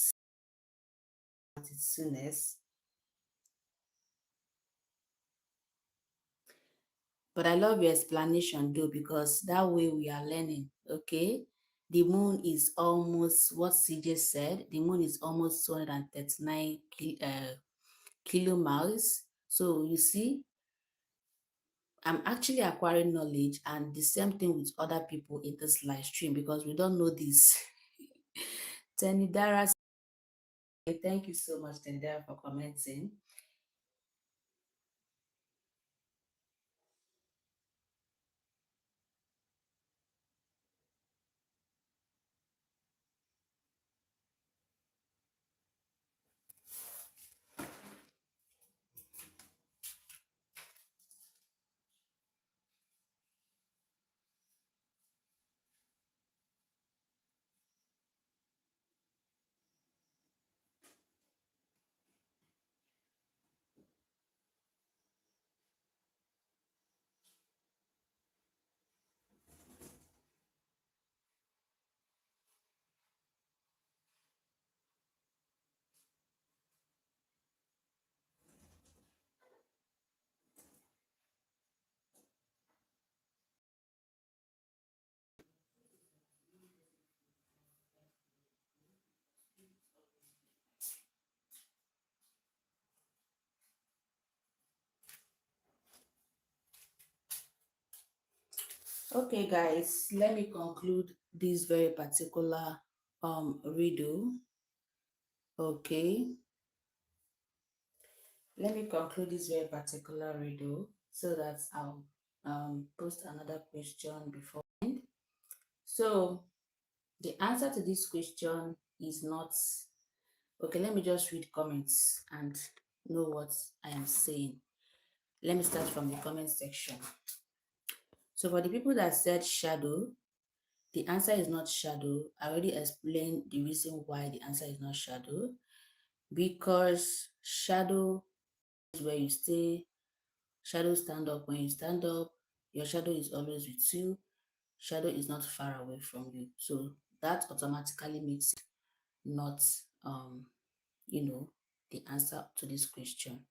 at its soonest. But I love your explanation though, because that way we are learning, okay? The moon is almost what CJ said. The moon is almost 239 kilomiles. So you see, I'm actually acquiring knowledge, and the same thing with other people in this live stream because we don't know this. Tenidara, thank you so much, Tenidara, for commenting. Okay, guys, let me conclude this very particular riddle. Okay, let me conclude this very particular riddle so that I'll post another question before end. So the answer to this question is not okay. Let me just read comments and know what I am saying. Let me start from the comment section. So for the people that said shadow, the answer is not shadow. I already explained the reason why the answer is not shadow. Because shadow is where you stay. Shadow stand up. When you stand up, your shadow is always with you. Shadow is not far away from you. So that automatically makes it not you know, the answer to this question.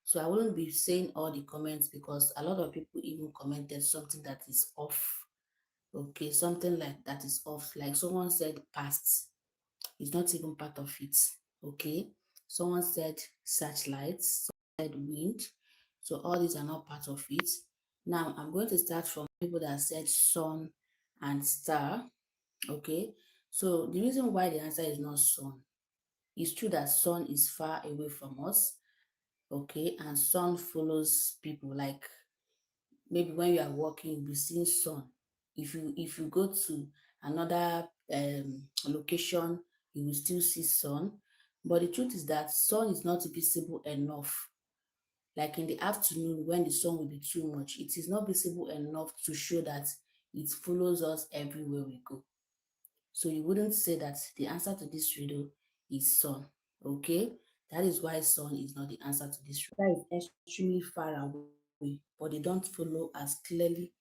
So I wouldn't be saying all the comments because a lot of people even commented something that is off. Okay, something like that is off. Like someone said past. It's not even part of it. Okay. Someone said searchlights, said wind. So all these are not part of it. Now I'm going to start from people that said sun and star. Okay. So the reason why the answer is not sun, it's true that sun is far away from us, okay, and sun follows people. Like maybe when you are walking, you'll be seeing sun. If you go to another location, you will still see sun. But the truth is that sun is not visible enough. Like in the afternoon when the sun will be too much, it is not visible enough to show that it follows us everywhere we go. So you wouldn't say that the answer to this riddle is sun. Okay? That is why sun is not the answer to this riddle. That is extremely far away, but they don't follow as clearly.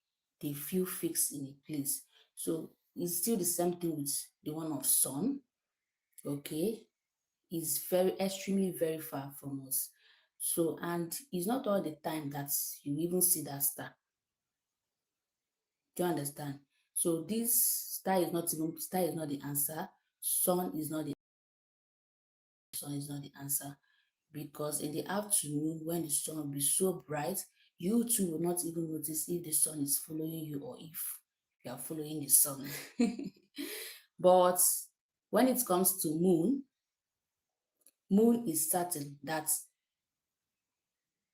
They feel fixed in a place. So it's still the same thing with the one of sun. Okay? Is very extremely very far from us. So and it's not all the time that you even see that star. Do you understand? So this star is not the answer. Sun is not the sun is not the answer, because in the afternoon when the sun will be so bright, you too will not even notice if the sun is following you or if you are following the sun. But when it comes to moon is certain that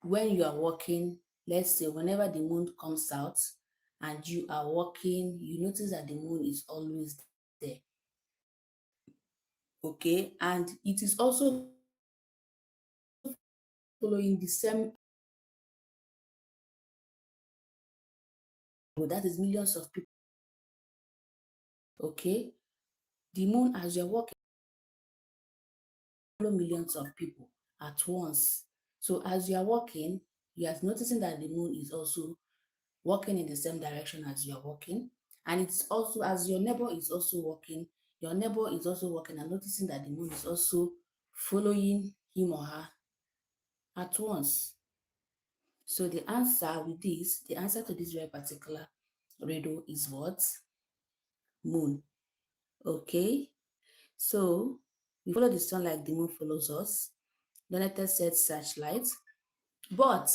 when you are walking, let's say whenever the moon comes out and you are walking, you notice that the moon is always there. Okay, and it is also following the same that is millions of people. Okay, the moon as you're walking follow millions of people at once. So as you are walking, you are noticing that the moon is also walking in the same direction as you are walking. And it's also as your neighbor is also walking, your neighbor is also walking and noticing that the moon is also following him or her at once. So the answer to this very particular riddle is what? Moon. Okay. So we follow the sun like the moon follows us. Donated said searchlight. But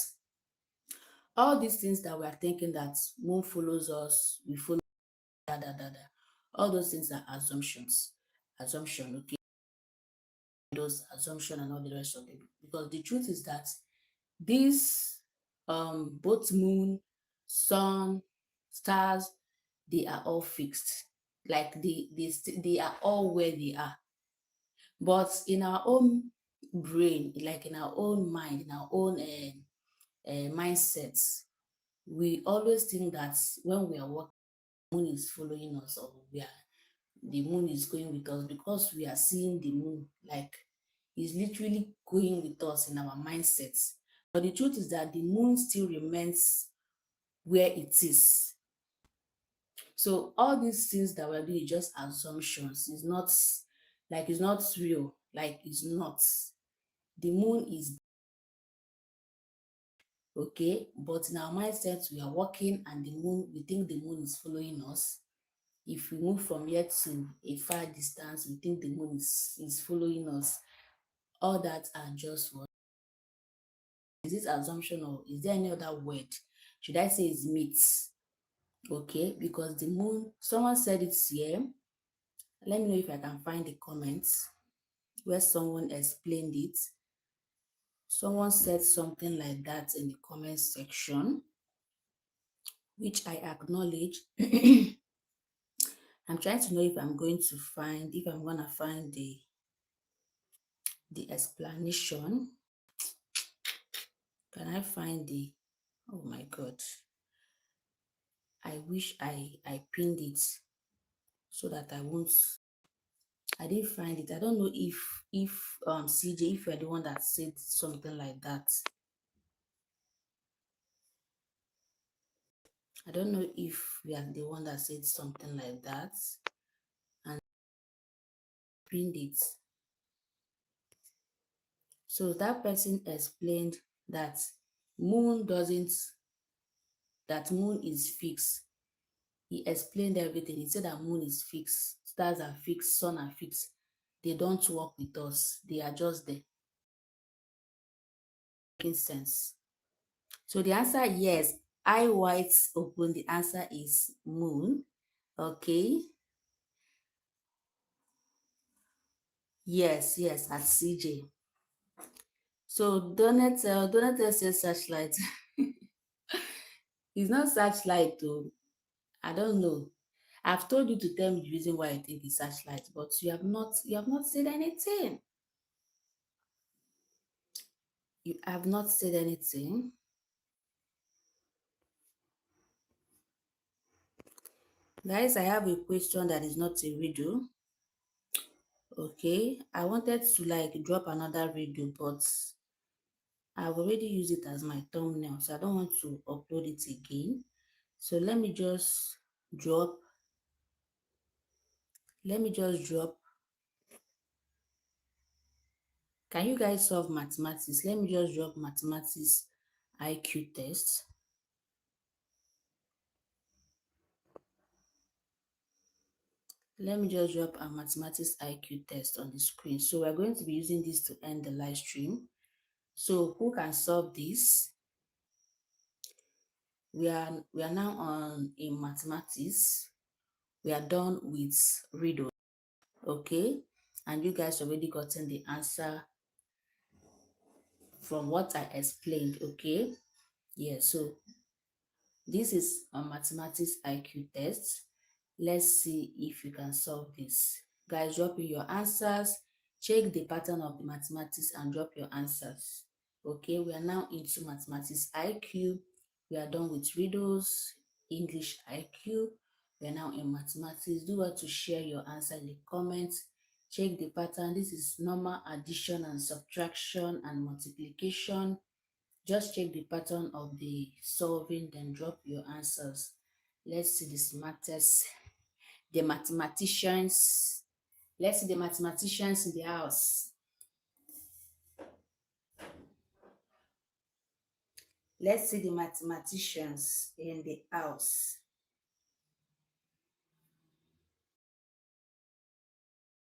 all these things that we are thinking that moon follows us, we follow da. All those things are assumptions. Assumption, okay? Those assumption and all the rest of it. Because the truth is that these both moon, sun, stars, they are all fixed. Like they are all where they are. But in our own brain, like in our own mind, in our own mindsets, we always think that when we are walking, the moon is following us, or the moon is going with us because we are seeing the moon. Like it's literally going with us in our mindsets. But the truth is that the moon still remains where it is. So all these things that we're doing is just assumptions. It's not real. Like it's not. The moon is okay, but in our mindsets we are walking and we think the moon is following us. If we move from here to a far distance, we think the moon is following us. All that are just what is this assumption, or is there any other word? Should I say it's myths? Okay, because the moon, someone said it's here. Let me know if I can find the comments where someone explained it. Someone said something like that in the comment section, which I acknowledge. I'm trying to know if I'm gonna find the explanation. Can I find oh my god. I wish I pinned it so that I didn't find it. I don't know if CJ, if you're the one that said something like that. I don't know if we are the one that said something like that and pinned it. So that person explained that moon doesn't that moon is fixed. He explained everything. He said that moon is fixed, stars are fixed, sun are fixed. They don't work with us. They are just there. Making sense. So the answer, yes. Eye white open. The answer is moon. Okay. Yes, at CJ. So Donut says searchlight. It's not searchlight though. I don't know. I've told you to tell me the reason why I think it's searchlight, but you have not said anything. You have not said anything. Guys, I have a question that is not a riddle. Okay. I wanted to like drop another riddle, but I've already used it as my thumbnail, so I don't want to upload it again. So drop, let me just drop. Can you guys solve mathematics? Let me just drop mathematics IQ test. Let me just drop a mathematics IQ test on the screen. So we're going to be using this to end the live stream. So who can solve this? We are now on in mathematics. We are done with riddle. Okay. And you guys already gotten the answer from what I explained. Okay. Yeah, so this is a mathematics IQ test. Let's see if you can solve this. Guys, drop in your answers. Check the pattern of the mathematics and drop your answers. Okay, we are now into mathematics IQ. We are done with riddles, English IQ. We are now in mathematics. Do well to share your answer in the comments. Check the pattern. This is normal addition and subtraction and multiplication. Just check the pattern of the solving, then drop your answers. Let's see the smartest, the mathematicians. Let's see the mathematicians in the house. Let's see the mathematicians in the house.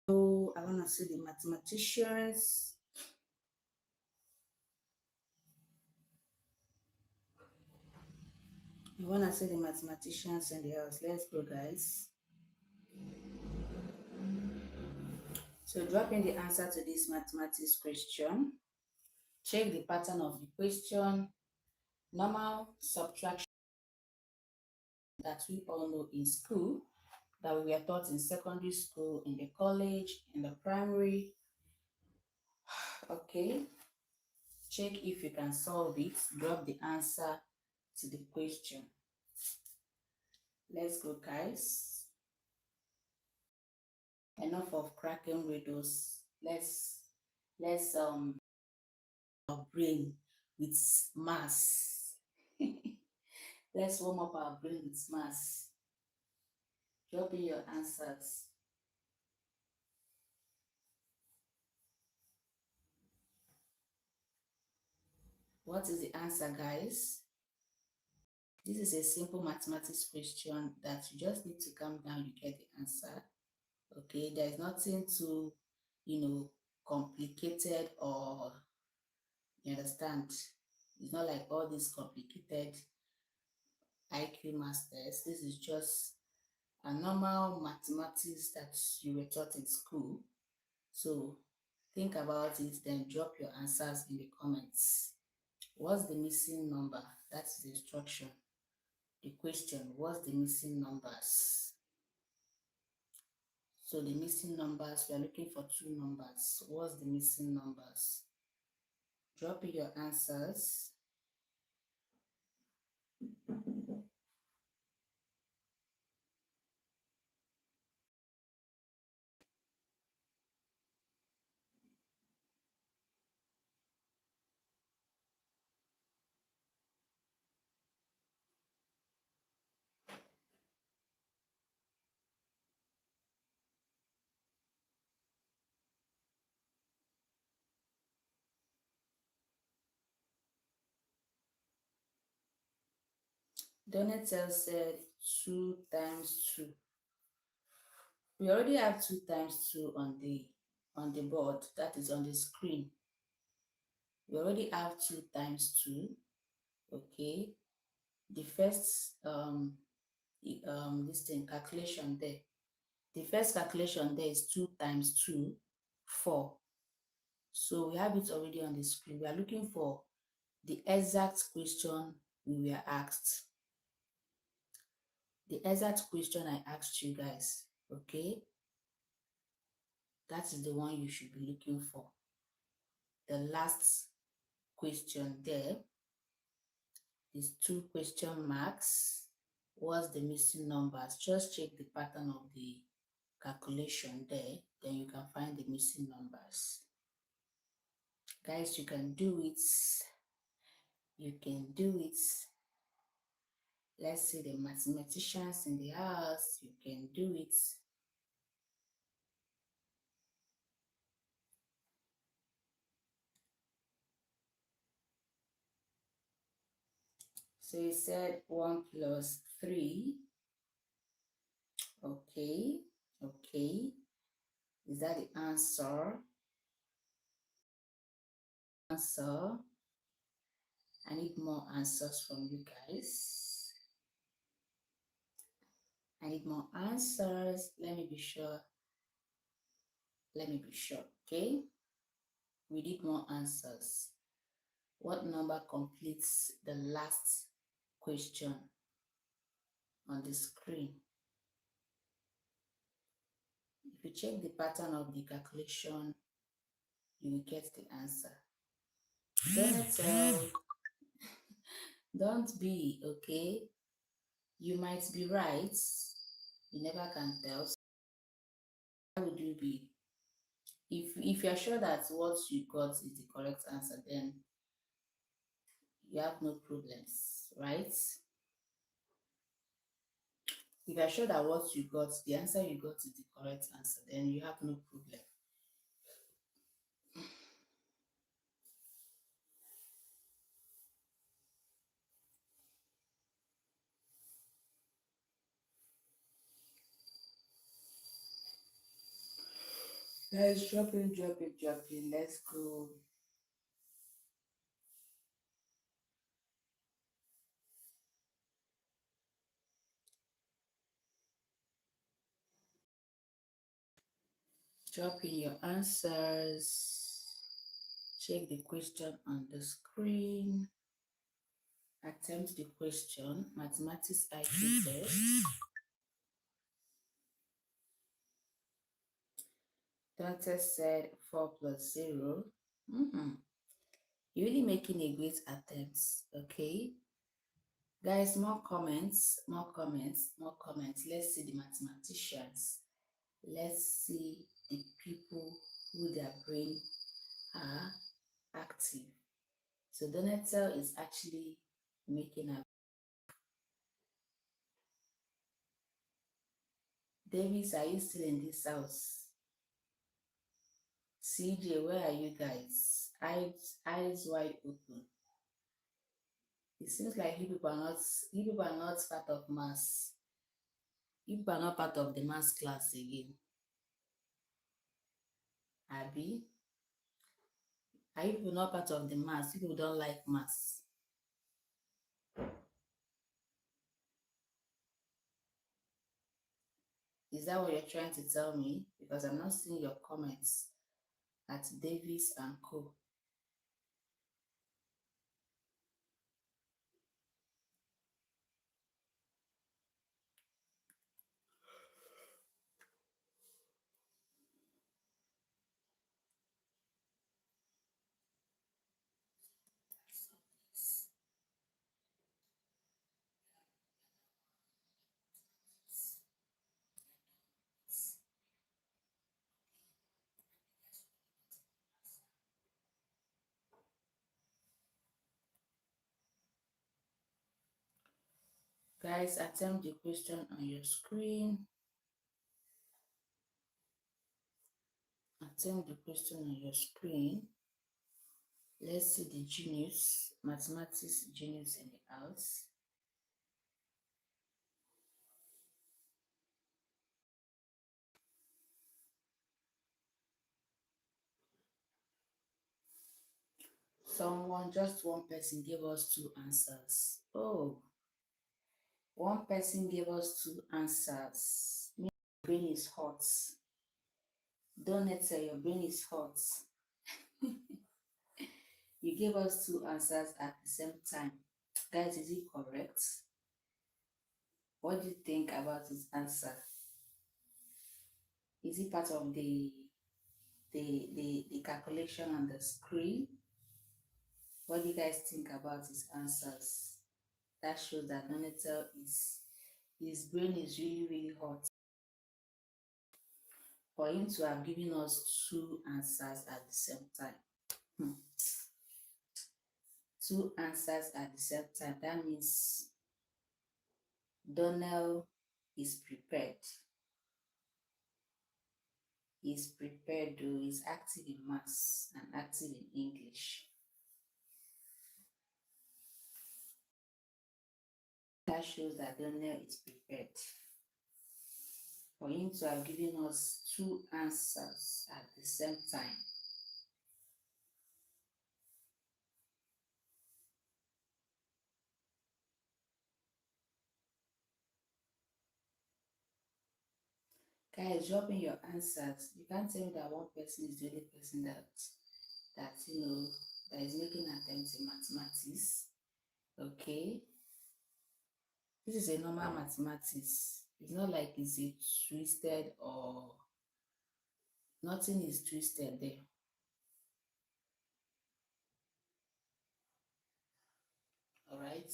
So I want to see the mathematicians. I want to see the mathematicians in the house. Let's go, guys. So drop in the answer to this mathematics question. Check the pattern of the question. Normal subtraction that we all know in school, that we were taught in secondary school, in the college, in the primary. Okay, check if you can solve it. Drop the answer to the question. Let's go, guys. Enough of cracking riddles. Let's our brain with mass. Let's warm up our brain with mass. Drop in your answers. What is the answer, guys? This is a simple mathematics question that you just need to calm down, you get the answer. Okay, there's nothing too, complicated, or you understand. It's not like all these complicated IQ masters. This is just a normal mathematics that you were taught in school. So think about it, then drop your answers in the comments. What's the missing number? That's the instruction. The question, what's the missing numbers? So the missing numbers, we are looking for two numbers. What's the missing numbers? Drop in your answers. Donatel said 2 times 2. We already have 2 times 2 on the board, that is on the screen. We already have 2 times 2. Okay. The first this thing calculation there. The first calculation there is 2 times 2. 4. So we have it already on the screen. We are looking for the exact question we were asked. The exact question I asked you guys, okay? That is the one you should be looking for. The last question there is 2 question marks. What's the missing numbers? Just check the pattern of the calculation there, then you can find the missing numbers. Guys, you can do it. You can do it. Let's see the mathematicians in the house. You can do it. So you said 1 plus 3. Okay. Okay. Is that the answer? Answer. I need more answers from you guys. I need more answers. Let me be sure. Let me be sure. Okay. We need more answers. What number completes the last question on the screen? If you check the pattern of the calculation, you will get the answer. Don't be, okay? You might be right. You never can tell. So how would you be? If you're sure that what you got is the correct answer, then you have no problems, right? If you're sure that what you got, the answer you got is the correct answer, then you have no problem. Let's drop in, drop in, drop in. Let's go. Drop in your answers. Check the question on the screen. Attempt the question. Mathematics IQ test. Dante said 4 plus 0. You're really making a great attempt, okay? Guys, more comments, more comments, more comments. Let's see the mathematicians. Let's see the people who their brain are active. So Donatel is actually making a. Davis, are you still in this house? CJ, where are you guys? Eyes wide open. It seems like you people are not part of mass. You people are not part of the mass class again. Abby, are you people not part of the mass? You people don't like mass. Is that what you're trying to tell me? Because I'm not seeing your comments at Davis and Co. Guys, attempt the question on your screen. Attempt the question on your screen. Let's see the genius, mathematics genius in the house. Just one person gave us 2 answers. Oh, one person gave us 2 answers. My brain is hot. Don't let say your brain is hot. You gave us two answers at the same time. Guys, is it correct? What do you think about his answer? Is it part of the calculation on the screen? What do you guys think about his answers? That shows that Donatel is his brain is really, really hot. For him to have given us two answers at the same time. Hmm. Two answers at the same time. That means Donnell is prepared. He's prepared though, he's active in maths and active in English. That shows that Donnell is prepared. For him to have given us two answers at the same time. Guys, drop in your answers. You can't tell me that one person is the only person that that is making attempts in mathematics. Okay. This is a normal mathematics. It's not like it's a twisted or nothing is twisted there. All right.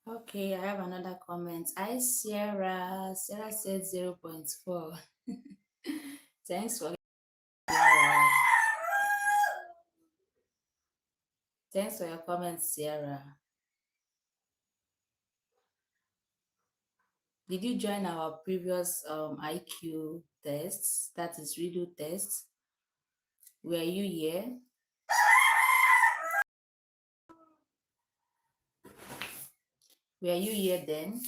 Okay, I have another comment. Hi, Sierra. Sarah said 0.4. Thanks for Sierra. Thanks for your comment, Sierra. Did you join our previous IQ tests? That is Riddle test. Were you here? Were you here then?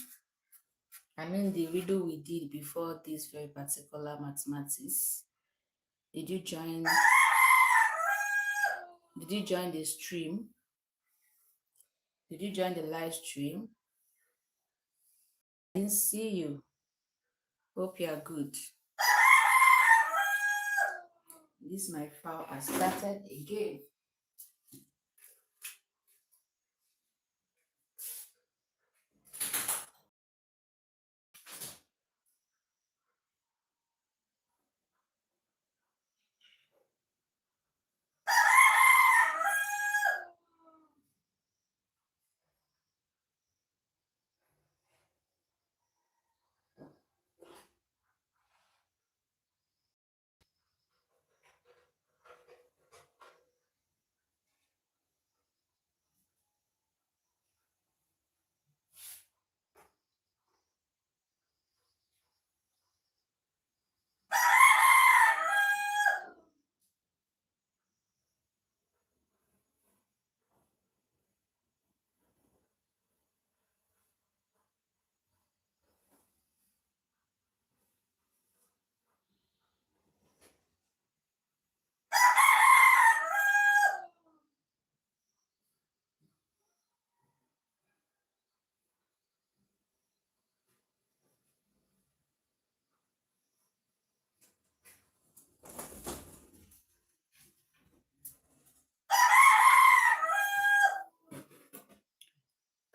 I mean the riddle we did before this very particular mathematics. Did you join? Did you join the stream? Did you join the live stream? I didn't see you. Hope you are good. This my file has started again.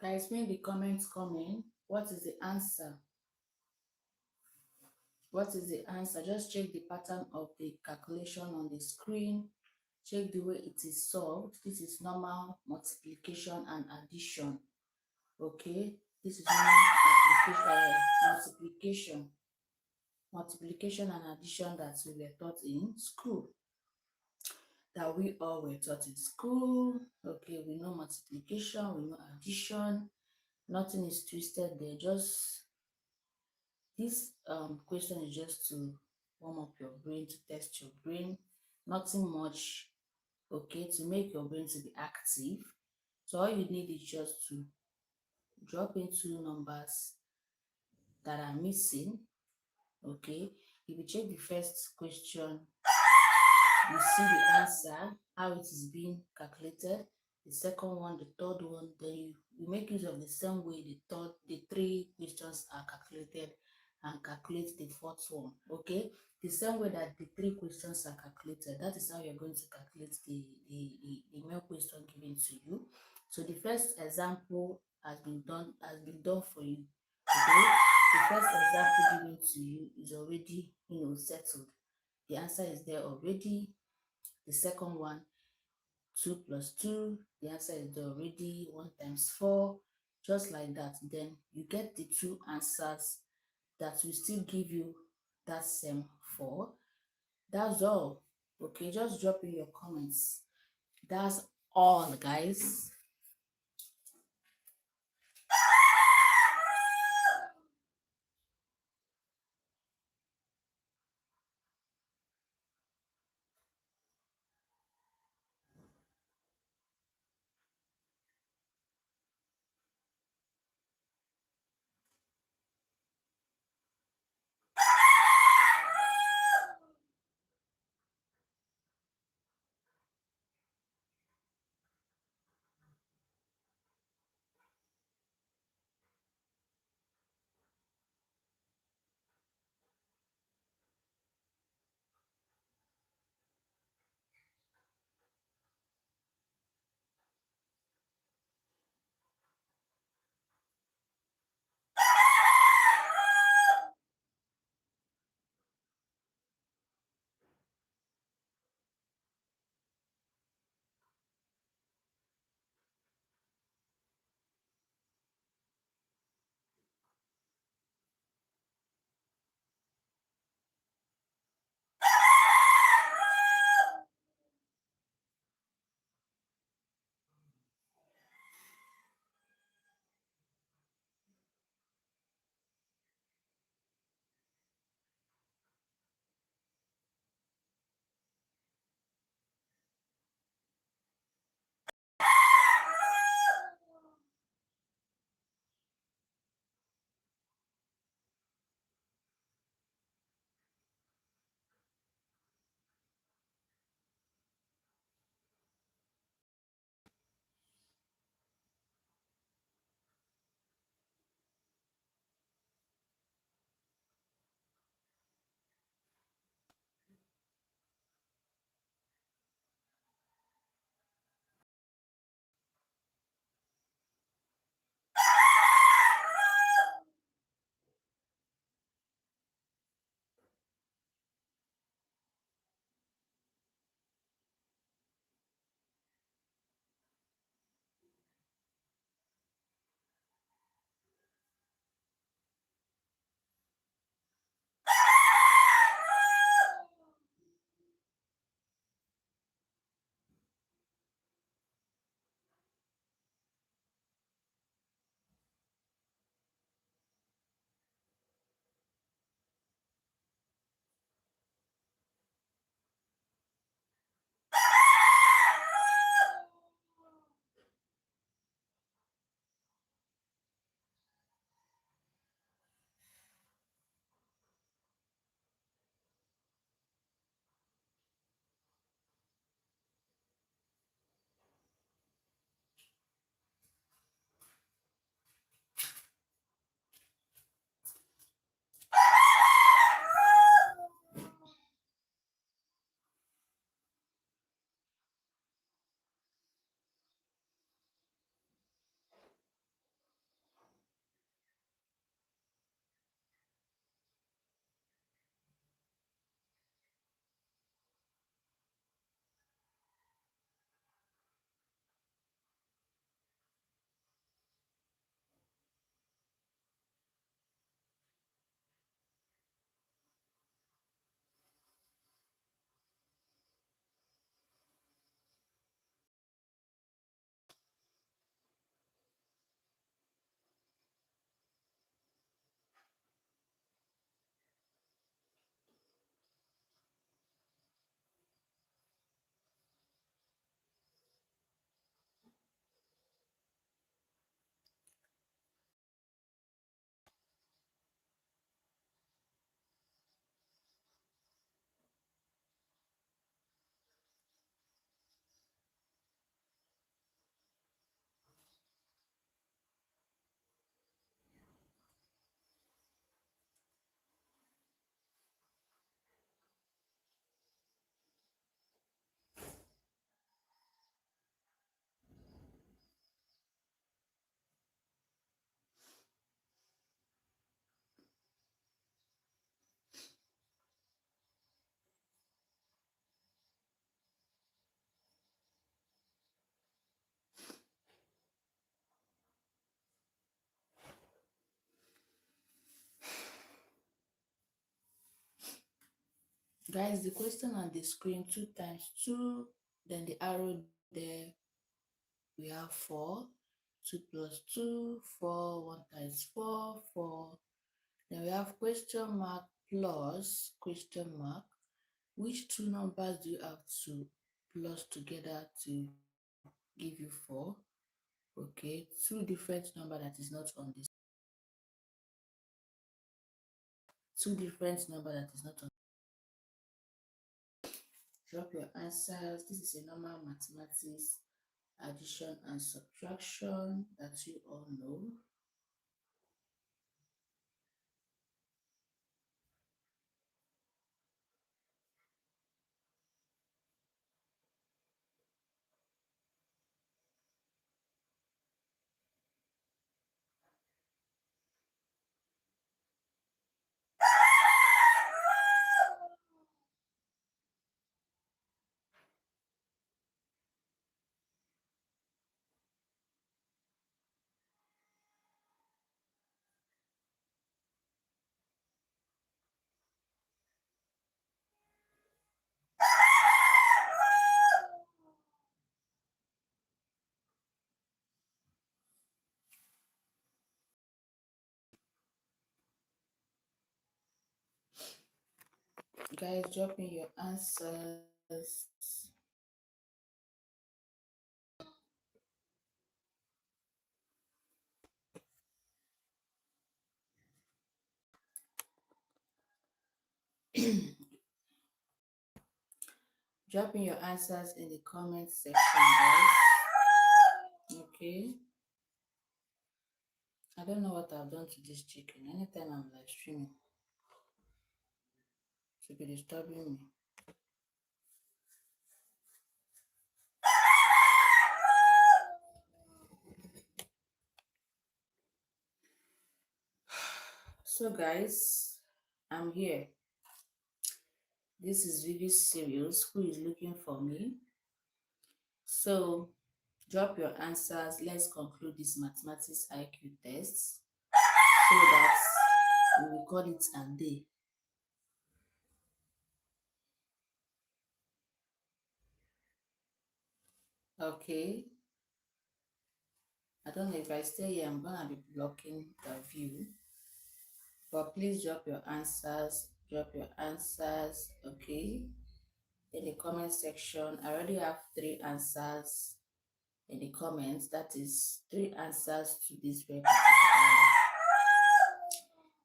Guys, when the comments come in, what is the answer? What is the answer? Just check the pattern of the calculation on the screen. Check the way it is solved. This is normal multiplication and addition. Okay, this is normal multiplication, multiplication and addition that we were taught in school. That we all were taught in school. Okay, we know multiplication, we know addition. Nothing is twisted there. Just this question is just to warm up your brain, to test your brain. Nothing much. Okay, to make your brain to be active. So all you need is just to drop in two numbers that are missing. Okay, if you check the first question, you see the answer, how it is being calculated. The second one, the third one, then you make use of the same way the three questions are calculated and calculate the fourth one. Okay, the same way that the three questions are calculated, that is how you're going to calculate the main question given to you. So the first example has been done for you. Okay, the first example given to you is already settled. The answer is there already. The second one, 2 plus 2, the answer is there already, 1 times 4, just like that. Then you get the two answers that will still give you that same 4. That's all. Okay, just drop in your comments. That's all, guys. Guys, the question on the screen, 2 times 2, then the arrow there, we have 4. 2 plus 2, 4, 1 times 4, 4. Then we have question mark plus question mark. Which two numbers do you have to plus together to give you 4? Okay, two different number that is not on this. Two different number that is not on. Drop your answers. This is a normal mathematics addition and subtraction that you all know. Guys, drop in your answers. Drop in your answers in the comment section, guys. Okay. I don't know what I've done to this chicken. Anytime I'm live streaming, it should be disturbing me. So, guys, I'm here. This is Vivi Serious, who is looking for me. So, drop your answers. Let's conclude this mathematics IQ test so that we will call it a day. Okay. I don't know if I stay here, I'm gonna be blocking the view. But please drop your answers. Drop your answers. Okay. In the comment section, I already have 3 answers in the comments. That is 3 answers to this very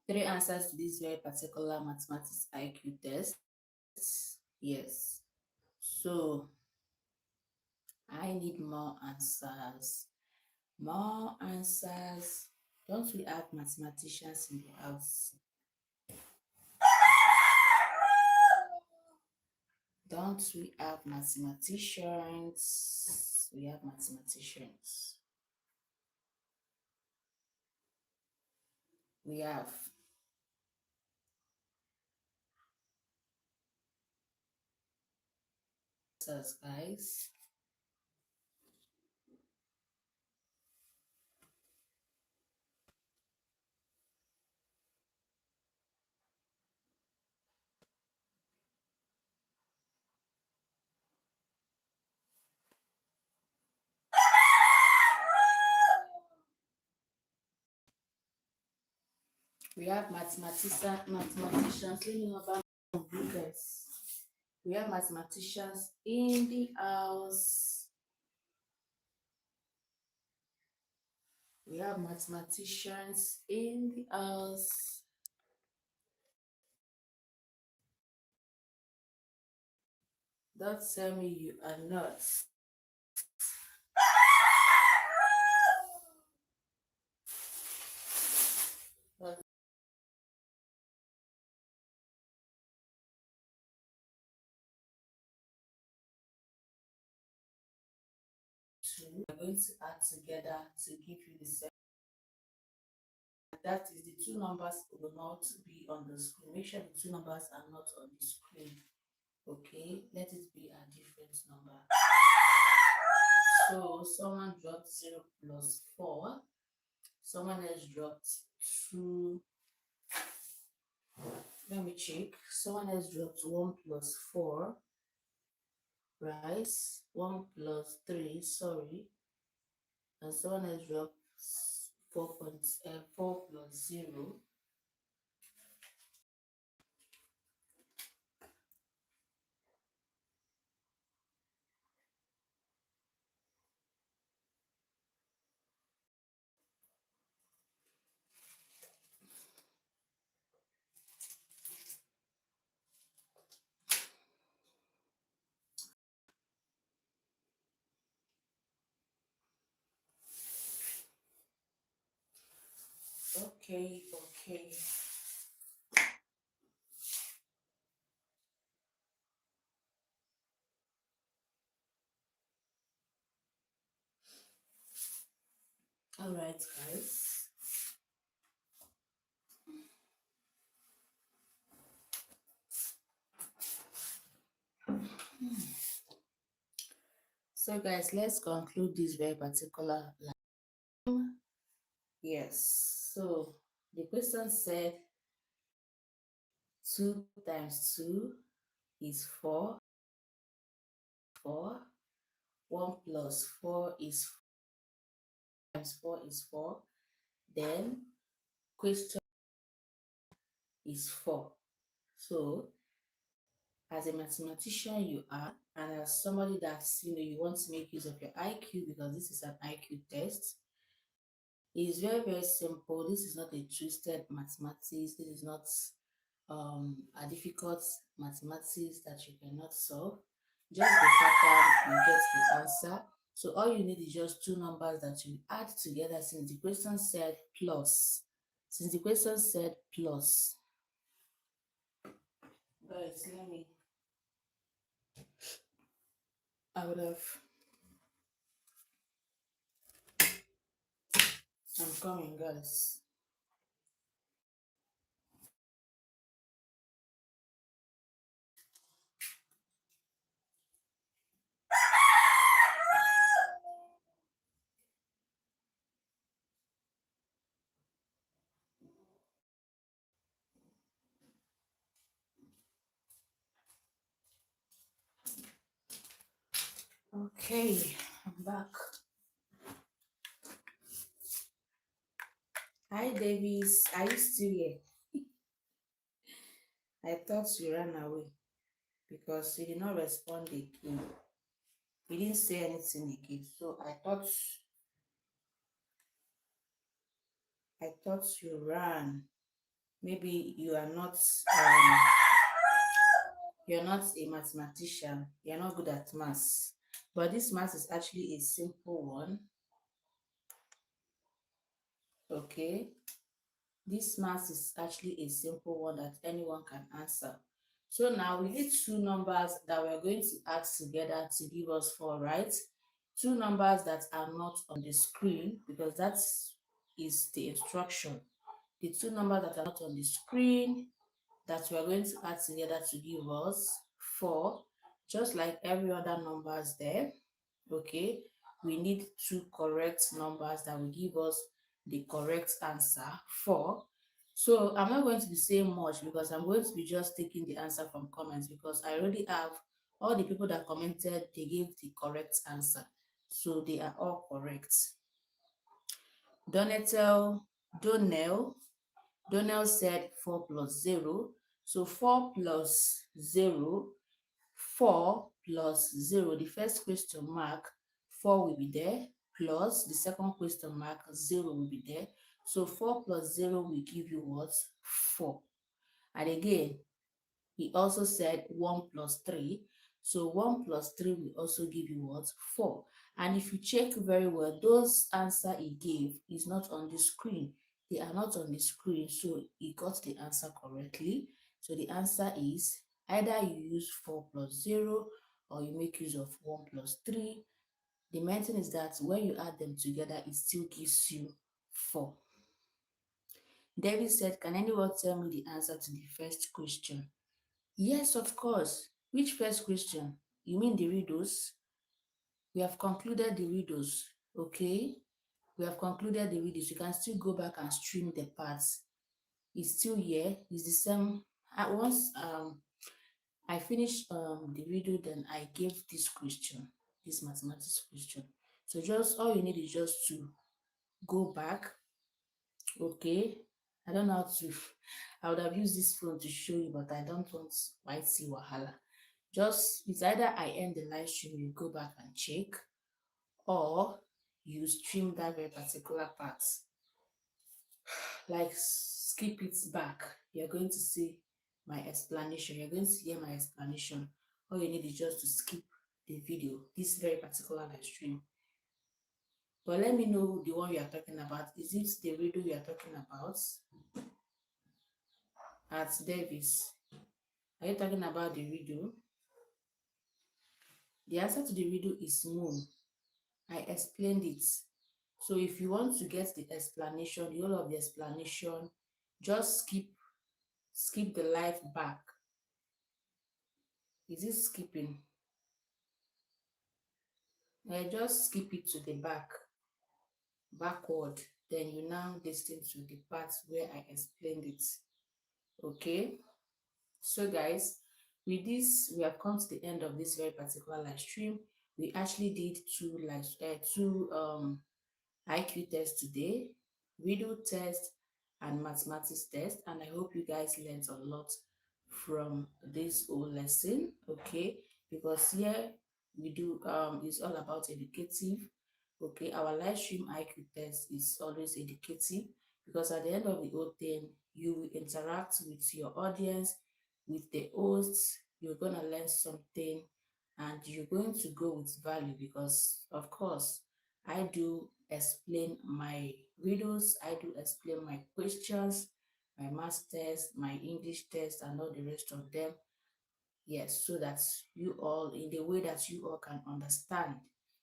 particular 3 answers to this very particular mathematics IQ test. Yes. So I need more answers. More answers. Don't we have mathematicians in the house? Don't we have mathematicians? We have mathematicians. We have. Answers, guys. We have mathematicians. Let me know about you guys. We have mathematicians in the house. We have mathematicians in the house. Don't tell me you are not. We're going to add together to give you the set. That is, the 2 numbers will not be on the screen. Make sure the 2 numbers are not on the screen. Okay, let it be a different number. So someone dropped 0 plus 4. Someone else dropped 2 Let me check. Someone else dropped 1 plus 4, right? 1 plus 3, sorry. And someone else dropped 4 plus 0. Okay, okay. All right, guys. So, guys, let's conclude this very particular line. Yes. So, the question said 2 times 2 is 4. 4. 1 plus 4 is times 4 is 4. Then question is 4. So, as a mathematician you are, and as somebody that's, you want to make use of your IQ, because this is an IQ test, it is very, very simple. This is not a twisted mathematics. This is not a difficult mathematics that you cannot solve. Just the pattern, you get the answer. So all you need is just two numbers that you add together, since the question said plus. Since the question said plus. Guys, I would have, I'm coming, guys. Okay, I'm back. Hi, Davis. Are you still here? I thought you ran away because you did not respond again. You didn't say anything again. So I thought you ran. Maybe you're not a mathematician. You're not good at maths. But this math is actually a simple one. Okay. This math is actually a simple one that anyone can answer. So now we need two numbers that we're going to add together to give us 4, right? Two numbers that are not on the screen, because that is the instruction. The two numbers that are not on the screen that we are going to add together to give us 4, just like every other numbers there. Okay, we need two correct numbers that will give us the correct answer 4. So I'm not going to be saying much, because I'm going to be just taking the answer from comments, because I already have all the people that commented, they gave the correct answer, so they are all correct. Donatel Donnell Donnell said 4 plus 0. So 4 plus 0, 4 plus 0, the first question mark, 4 will be there, plus the second question mark, 0 will be there. So 4 plus 0 will give you what? 4. And again, he also said 1 plus 3. So 1 plus 3 will also give you what? 4. And if you check very well, those answer he gave is not on the screen. They are not on the screen, so he got the answer correctly. So the answer is either you use 4 plus 0 or you make use of 1 plus 3. The main thing is that when you add them together, it still gives you 4. David said, can anyone tell me the answer to the first question? Yes, of course. Which first question? You mean the riddles? We have concluded the riddles, okay? We have concluded the riddles. You can still go back and stream the parts. It's still here. It's the same At once I finished the video, then I gave this question, this mathematics question. So just all you need is just to go back. Okay, I don't know how to. I would have used this phone to show you, but I don't want white see wahala. Just it's either I end the live stream, you go back and check, or you stream that very particular part. Like skip it back. You're going to see my explanation. You're going to hear my explanation. All you need is just to skip the video, this very particular live stream. But let me know the one you are talking about. Is it the riddle you are talking about at Davis? Are you talking about the riddle? The answer to the riddle is moon. I explained it. So if you want to get the explanation, the whole of the explanation, just skip the live back. Is it skipping? Just skip it to the backward. Then you now listen to the part where I explained it. Okay. So guys, with this, we have come to the end of this very particular live stream. We actually did two IQ tests today, riddle test and mathematics test, and I hope you guys learned a lot from this whole lesson. Okay, because here we do it's all about educative. Okay, our live stream IQ test is always educative because at the end of the whole thing, you will interact with your audience, with the hosts. You're gonna learn something, and you're going to go with value because, of course, I do explain my riddles, I do explain my questions, my math test, my English test, and all the rest of them. Yes, so that you all, in the way that you all can understand,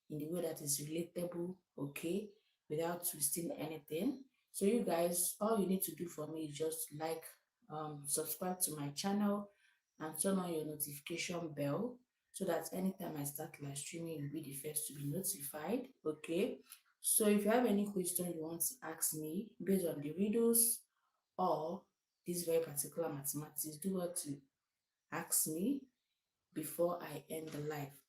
in the way that is relatable, okay, without twisting anything. So you guys, all you need to do for me is just like, subscribe to my channel and turn on your notification bell so that anytime I start live streaming, you'll be the first to be notified, okay? So if you have any question you want to ask me based on the riddles or this very particular mathematics, do what to ask me before I end the live.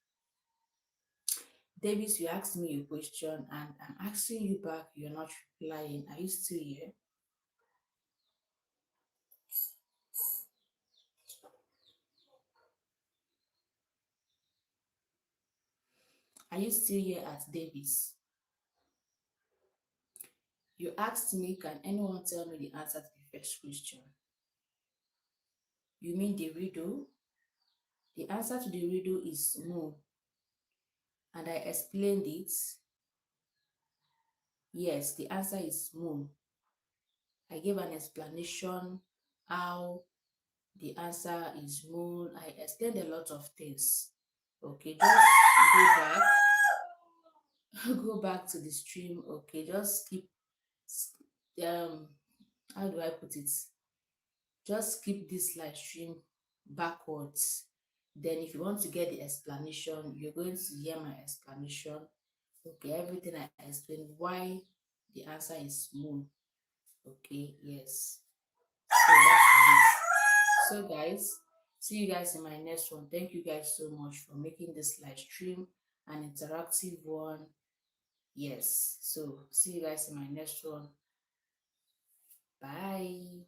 Davis, you asked me a question and I'm asking you back, you're not replying. Are you still here? Are you still here at Davis? You asked me, can anyone tell me the answer to the first question? You mean the riddle? The answer to the riddle is moon. And I explained it. Yes, the answer is moon. I gave an explanation how the answer is moon. I explained a lot of things. Okay, just go back. Go back to the stream. Okay, just keep um how do I put it? Just skip this live stream backwards. Then if you want to get the explanation, you're going to hear my explanation. Okay, everything I explained why the answer is moon. Okay, yes. So that's it. So guys, see you guys in my next one. Thank you guys so much for making this live stream an interactive one. Yes. So see you guys in my next one. Bye.